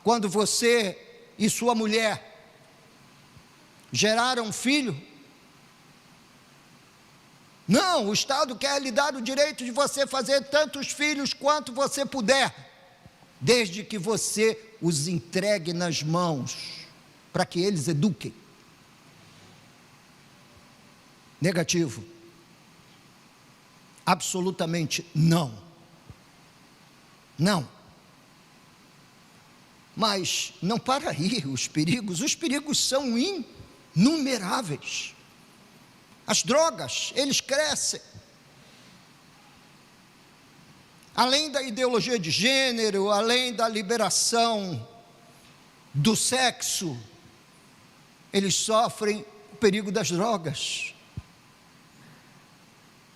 quando você e sua mulher geraram um filho? Não, o Estado quer lhe dar o direito de você fazer tantos filhos quanto você puder, desde que você os entregue nas mãos para que eles eduquem. Negativo. Absolutamente não. Não. Mas não para aí os perigos são inumeráveis. As drogas, eles crescem. Além da ideologia de gênero, além da liberação do sexo, eles sofrem o perigo das drogas.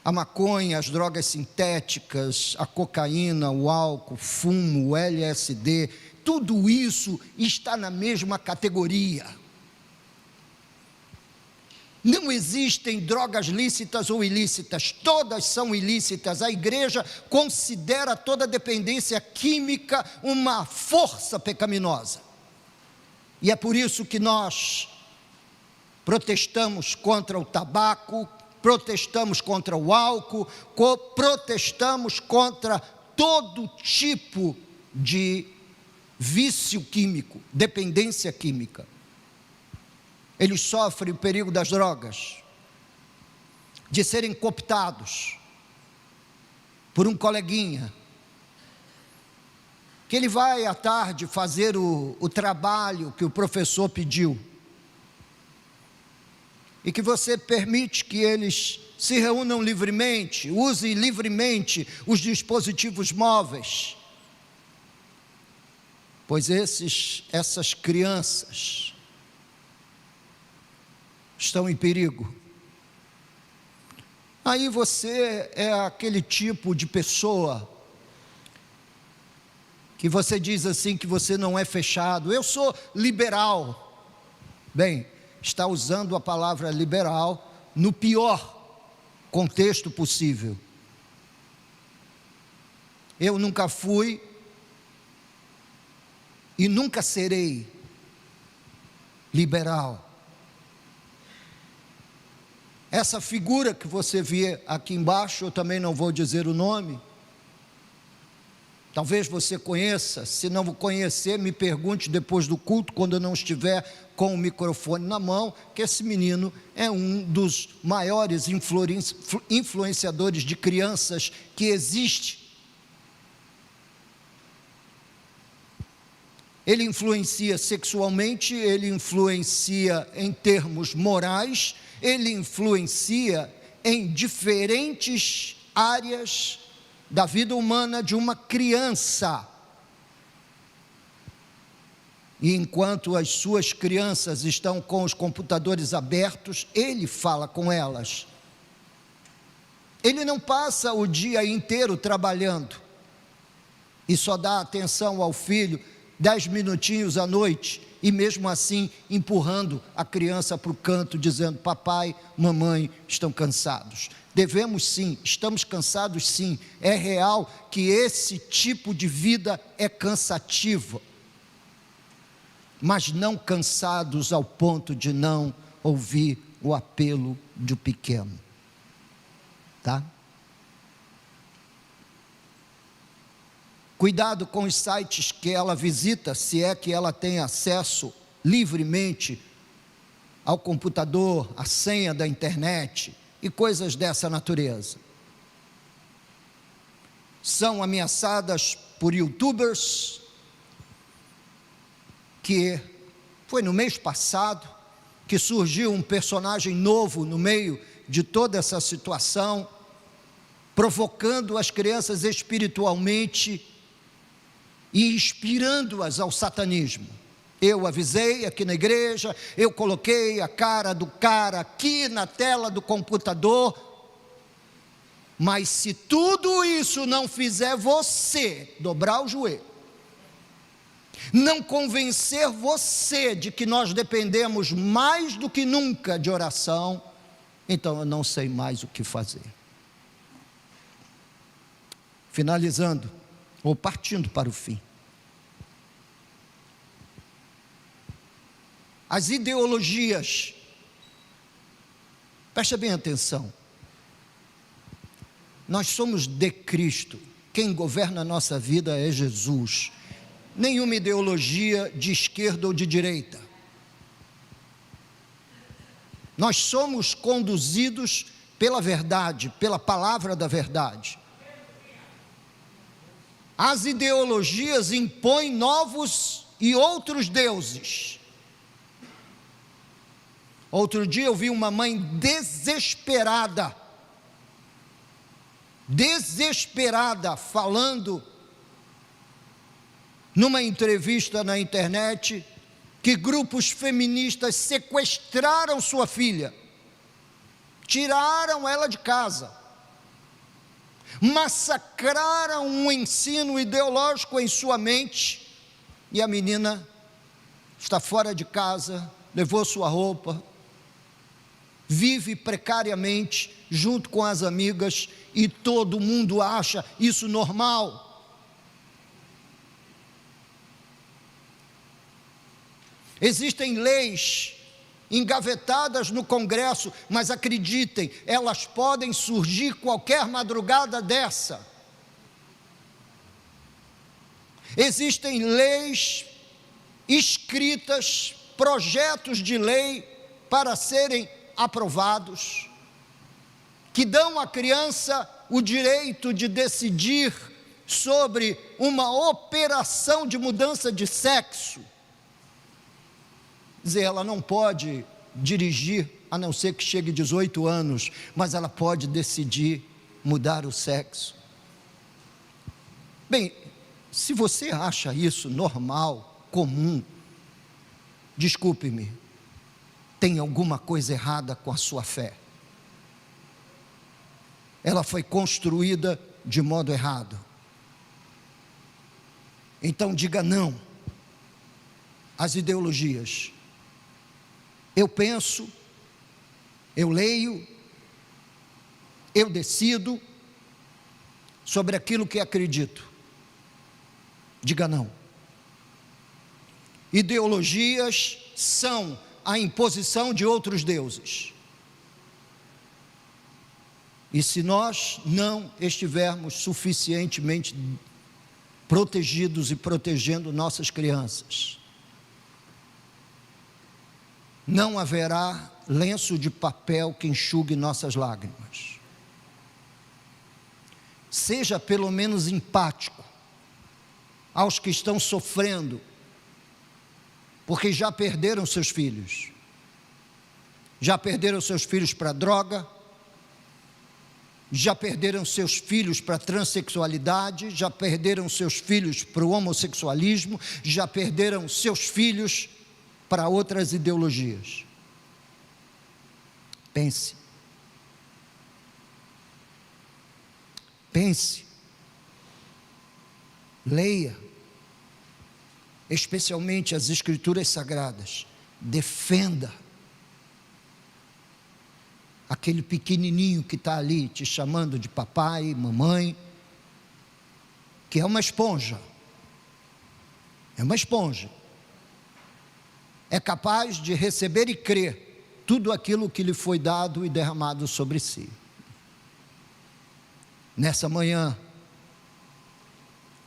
A maconha, as drogas sintéticas, a cocaína, o álcool, o fumo, o LSD, tudo isso está na mesma categoria. Não existem drogas lícitas ou ilícitas, todas são ilícitas. A igreja considera toda dependência química uma força pecaminosa. E é por isso que nós protestamos contra o tabaco, protestamos contra o álcool, protestamos contra todo tipo de vício químico, dependência química. Eles sofrem o perigo das drogas, de serem cooptados por um coleguinha, que ele vai à tarde fazer o trabalho que o professor pediu, e que você permite que eles se reúnam livremente, usem livremente os dispositivos móveis, pois essas crianças estão em perigo. Aí você é aquele tipo de pessoa que você diz assim que você não é fechado. Eu sou liberal. Bem, está usando a palavra liberal no pior contexto possível. Eu nunca fui e nunca serei liberal. Essa figura que você vê aqui embaixo, eu também não vou dizer o nome, talvez você conheça. Se não conhecer, me pergunte depois do culto, quando eu não estiver com o microfone na mão, que esse menino é um dos maiores influenciadores de crianças que existe. Ele influencia sexualmente, ele influencia em termos morais, ele influencia em diferentes áreas da vida humana de uma criança. E enquanto as suas crianças estão com os computadores abertos, ele fala com elas. Ele não passa o dia inteiro trabalhando e só dá atenção ao filho 10 minutinhos à noite, e mesmo assim empurrando a criança para o canto, dizendo: papai, mamãe estão cansados. Devemos sim, estamos cansados sim, é real que esse tipo de vida é cansativo, mas não cansados ao ponto de não ouvir o apelo do pequeno, tá? Cuidado com os sites que ela visita, se é que ela tem acesso livremente ao computador, à senha da internet e coisas dessa natureza. São ameaçadas por youtubers, que foi no mês passado que surgiu um personagem novo no meio de toda essa situação, provocando as crianças espiritualmente e inspirando-as ao satanismo. Eu avisei aqui na igreja, eu coloquei a cara do cara aqui na tela do computador, mas se tudo isso não fizer você dobrar o joelho, não convencer você de que nós dependemos mais do que nunca de oração, então eu não sei mais o que fazer. Finalizando, ou partindo para o fim. As ideologias, preste bem atenção, nós somos de Cristo, quem governa a nossa vida é Jesus, nenhuma ideologia de esquerda ou de direita. Nós somos conduzidos pela verdade, pela palavra da verdade. As ideologias impõem novos e outros deuses. Outro dia eu vi uma mãe desesperada, falando numa entrevista na internet, que grupos feministas sequestraram sua filha, tiraram ela de casa, massacraram um ensino ideológico em sua mente, e a menina está fora de casa, levou sua roupa, vive precariamente junto com as amigas, e todo mundo acha isso normal. Existem leis engavetadas no Congresso, mas acreditem, elas podem surgir qualquer madrugada dessa. Existem leis escritas, projetos de lei para serem aprovados, que dão à criança o direito de decidir sobre uma operação de mudança de sexo. Dizer, ela não pode dirigir, a não ser que chegue 18 anos, mas ela pode decidir mudar o sexo. Bem, se você acha isso normal, comum, desculpe-me, tem alguma coisa errada com a sua fé. Ela foi construída de modo errado. Então diga não às ideologias. Eu penso, eu leio, eu decido sobre aquilo que acredito. Diga não. Ideologias são a imposição de outros deuses. E se nós não estivermos suficientemente protegidos e protegendo nossas crianças, não haverá lenço de papel que enxugue nossas lágrimas. Seja pelo menos empático aos que estão sofrendo, porque já perderam seus filhos. Já perderam seus filhos para droga, já perderam seus filhos para a transexualidade, já perderam seus filhos para o homossexualismo, já perderam seus filhos para outras ideologias. Pense. Pense, leia, especialmente as Escrituras Sagradas, defenda aquele pequenininho que está ali te chamando de papai, mamãe, que é uma esponja, é capaz de receber e crer tudo aquilo que lhe foi dado e derramado sobre si. Nessa manhã,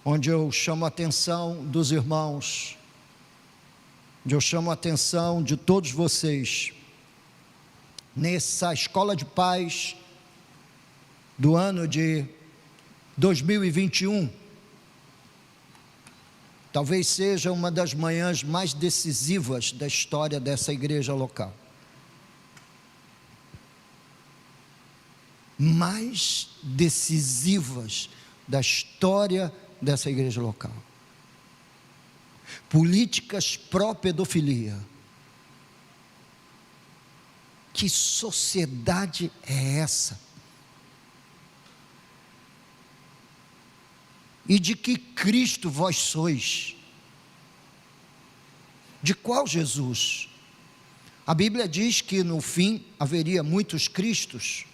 onde eu chamo a atenção dos irmãos, onde eu chamo a atenção de todos vocês, nessa escola de paz do ano de 2021, talvez seja uma das manhãs mais decisivas da história dessa igreja local. Mais decisivas da história dessa igreja local. Políticas pró-pedofilia. Que sociedade é essa? E de que Cristo vós sois? De qual Jesus? A Bíblia diz que no fim haveria muitos Cristos.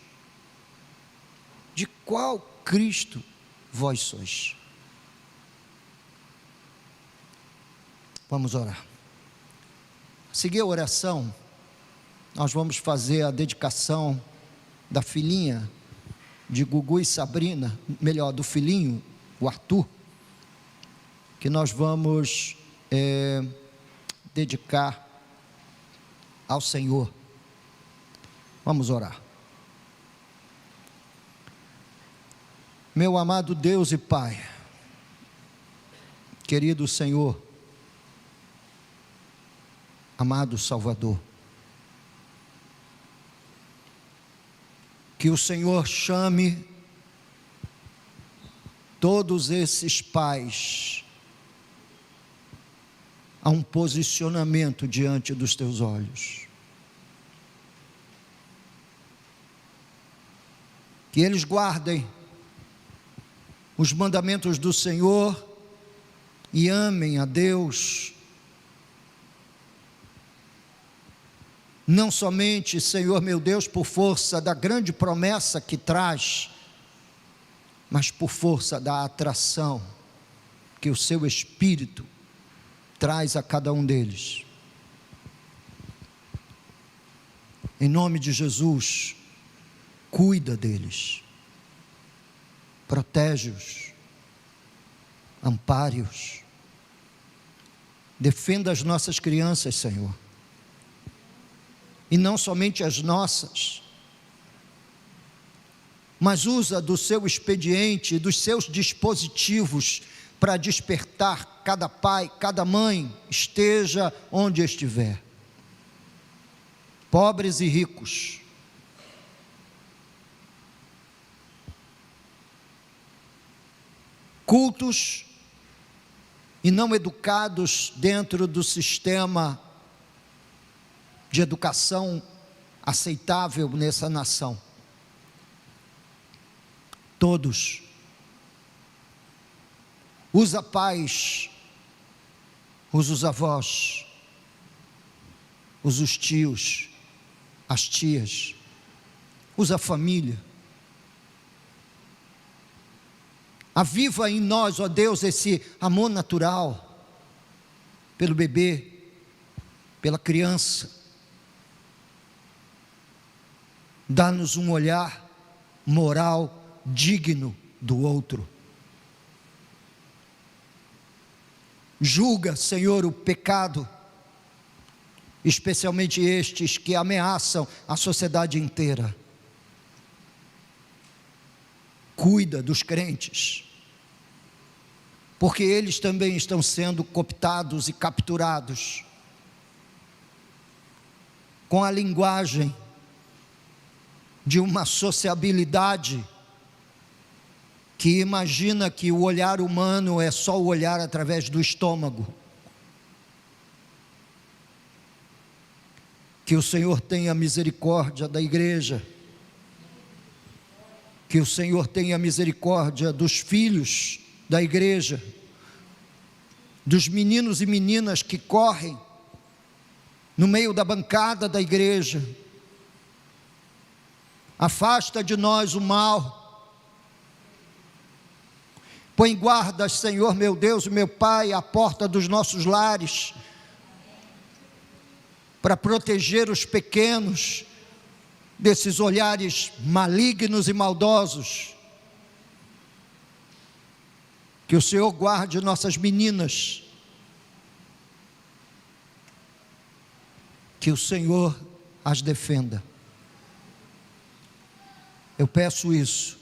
De qual Cristo vós sois? Vamos orar. A seguir a oração, nós vamos fazer a dedicação da filhinha de Gugu e Sabrina, melhor, do filhinho, o Arthur, que nós vamos dedicar ao Senhor. Vamos orar. Meu amado Deus e Pai, querido Senhor, amado Salvador, que o Senhor chame todos esses pais a um posicionamento diante dos teus olhos, que eles guardem os mandamentos do Senhor e amem a Deus, não somente, Senhor meu Deus, por força da grande promessa que traz, mas por força da atração que o seu Espírito traz a cada um deles. Em nome de Jesus, cuida deles, protege-os, ampare-os, defenda as nossas crianças, Senhor, e não somente as nossas, mas usa do seu expediente, dos seus dispositivos, para despertar cada pai, cada mãe, esteja onde estiver, pobres e ricos, cultos e não educados dentro do sistema de educação aceitável nessa nação. Todos. Usa pais, usa os avós, usa os tios, as tias, usa a família. Aviva em nós, ó Deus, esse amor natural pelo bebê, pela criança. Dá-nos um olhar moral digno do outro. Julga, Senhor, o pecado, especialmente estes que ameaçam a sociedade inteira. Cuida dos crentes, porque eles também estão sendo cooptados e capturados com a linguagem de uma sociabilidade que imagina que o olhar humano é só o olhar através do estômago. Que o Senhor tenha misericórdia da igreja, Que o Senhor tenha misericórdia dos filhos da igreja, dos meninos e meninas que correm no meio da bancada da igreja. Afasta de nós o mal. Põe guardas, Senhor meu Deus e meu Pai, à porta dos nossos lares, para proteger os pequenos desses olhares malignos e maldosos. Que o Senhor guarde nossas meninas, que o Senhor as defenda. Eu peço isso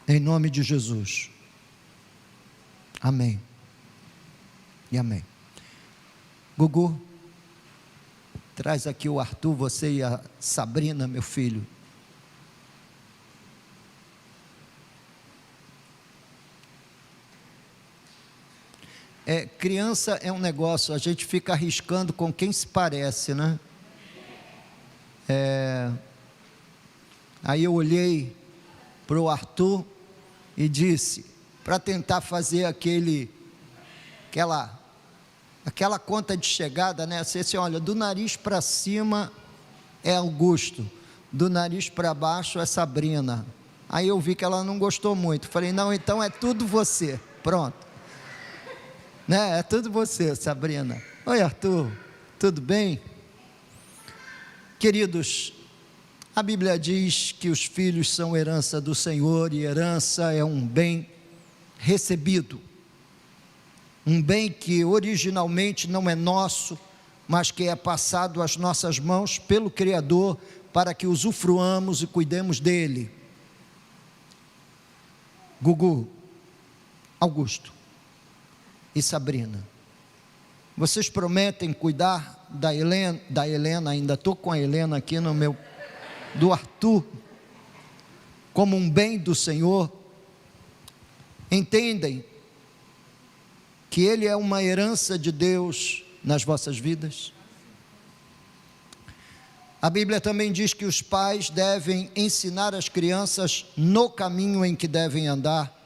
em nome de Jesus. Amém e amém. Gugu, traz aqui o Arthur, você e a Sabrina, meu filho. Criança é um negócio, a gente fica arriscando com quem se parece, né? Aí eu olhei para o Arthur e disse, para tentar fazer aquela conta de chegada, né? Assim, olha, do nariz para cima é Augusto, do nariz para baixo é Sabrina. Aí eu vi que ela não gostou muito, falei, não, então é tudo você, pronto, né? É tudo você, Sabrina. Oi, Arthur, tudo bem? Queridos, a Bíblia diz que os filhos são herança do Senhor, e herança é um bem recebido, um bem que originalmente não é nosso, mas que é passado às nossas mãos pelo Criador, para que usufruamos e cuidemos dele. Gugu, Augusto e Sabrina, vocês prometem cuidar da Helena, ainda estou com a Helena aqui do Arthur, como um bem do Senhor? Entendem que ele é uma herança de Deus nas vossas vidas? A Bíblia também diz que os pais devem ensinar as crianças no caminho em que devem andar.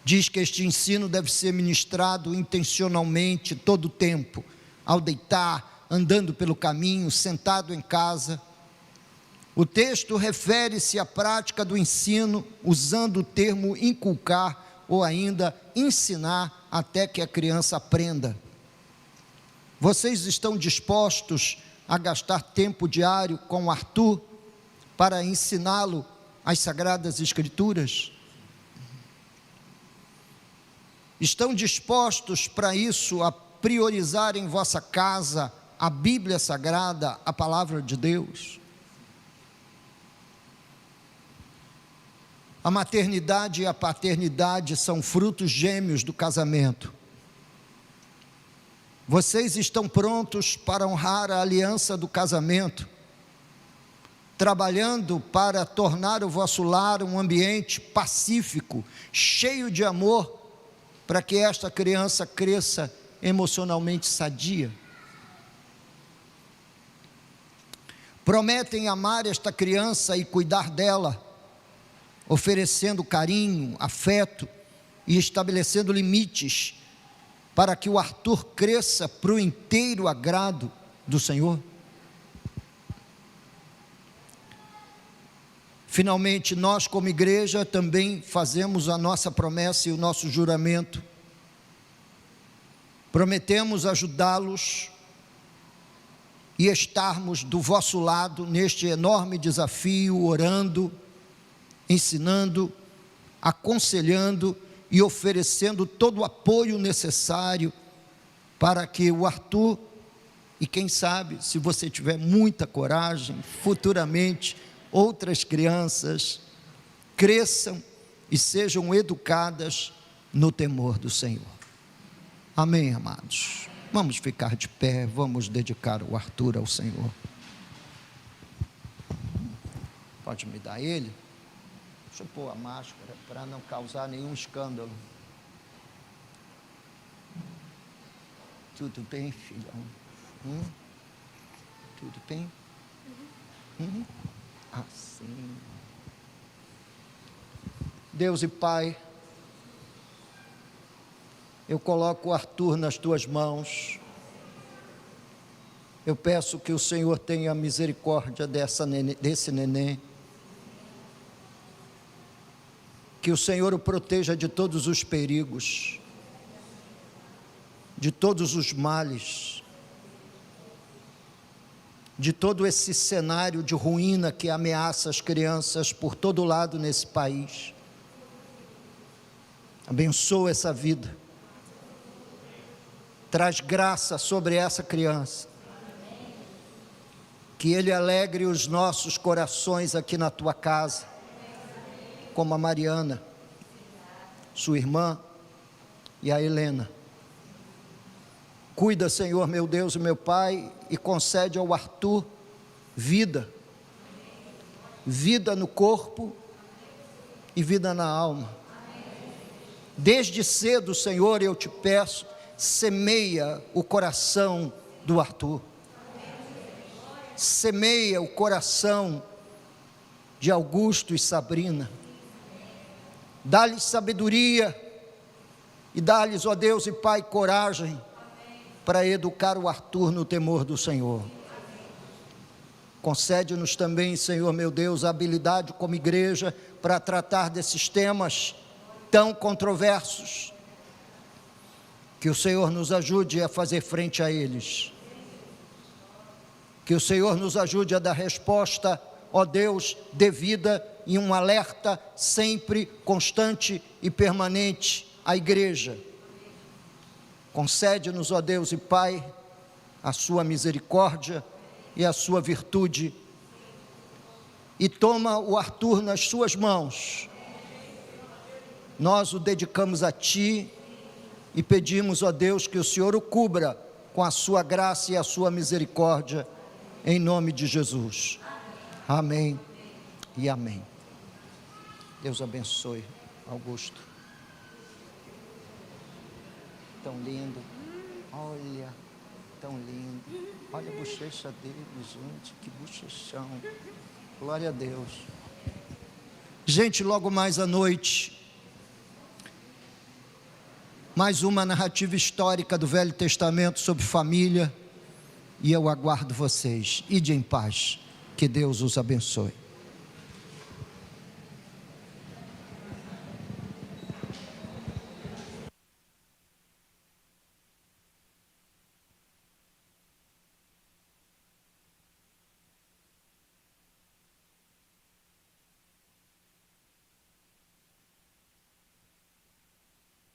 Diz que este ensino deve ser ministrado intencionalmente todo o tempo, ao deitar, andando pelo caminho, sentado em casa. O texto refere-se à prática do ensino, usando o termo inculcar ou ainda ensinar até que a criança aprenda. Vocês estão dispostos a gastar tempo diário com o Arthur para ensiná-lo as Sagradas Escrituras? Estão dispostos para isso a priorizar em vossa casa a Bíblia Sagrada, a Palavra de Deus? A maternidade e a paternidade são frutos gêmeos do casamento. Vocês estão prontos para honrar a aliança do casamento, trabalhando para tornar o vosso lar um ambiente pacífico, cheio de amor, para que esta criança cresça emocionalmente sadia? Prometem amar esta criança e cuidar dela, oferecendo carinho, afeto e estabelecendo limites, para que o Arthur cresça para o inteiro agrado do Senhor? Finalmente, nós como igreja também fazemos a nossa promessa e o nosso juramento. Prometemos ajudá-los e estarmos do vosso lado neste enorme desafio, orando, ensinando, aconselhando e oferecendo todo o apoio necessário para que o Arthur, e quem sabe, se você tiver muita coragem, futuramente outras crianças, cresçam e sejam educadas no temor do Senhor. Amém, amados? Vamos ficar de pé, vamos dedicar o Arthur ao Senhor. Pode me dar ele? Deixa eu pôr a máscara para não causar nenhum escândalo. Tudo bem, filhão? Tudo bem? Assim. Deus e Pai, eu coloco o Arthur nas tuas mãos. Eu peço que o Senhor tenha misericórdia desse neném. Que o Senhor o proteja de todos os perigos, de todos os males, de todo esse cenário de ruína que ameaça as crianças por todo lado nesse país. Abençoa essa vida. Traz graça sobre essa criança. Que Ele alegre os nossos corações aqui na tua casa, como a Mariana, sua irmã e a Helena. Cuida, Senhor, meu Deus e meu Pai, e concede ao Arthur vida, vida no corpo e vida na alma. Desde cedo, Senhor, eu te peço, semeia o coração do Arthur, semeia o coração de Augusto e Sabrina. Dá-lhes sabedoria e dá-lhes, ó Deus e Pai, coragem para educar o Arthur no temor do Senhor. Concede-nos também, Senhor meu Deus, a habilidade como igreja para tratar desses temas tão controversos. Que o Senhor nos ajude a fazer frente a eles. Que o Senhor nos ajude a dar resposta, ó Deus, devida e um alerta sempre constante e permanente à igreja. Concede-nos, ó Deus e Pai, a sua misericórdia e a sua virtude, e toma o Arthur nas suas mãos. Nós o dedicamos a Ti e pedimos, ó Deus, que o Senhor o cubra com a sua graça e a sua misericórdia, em nome de Jesus. Amém e amém. Deus abençoe, Augusto. Tão lindo. Olha, tão lindo. Olha a bochecha dele, gente, que bochechão. Glória a Deus. Gente, logo mais à noite, mais uma narrativa histórica do Velho Testamento sobre família, e eu aguardo vocês. Ide em paz, que Deus os abençoe.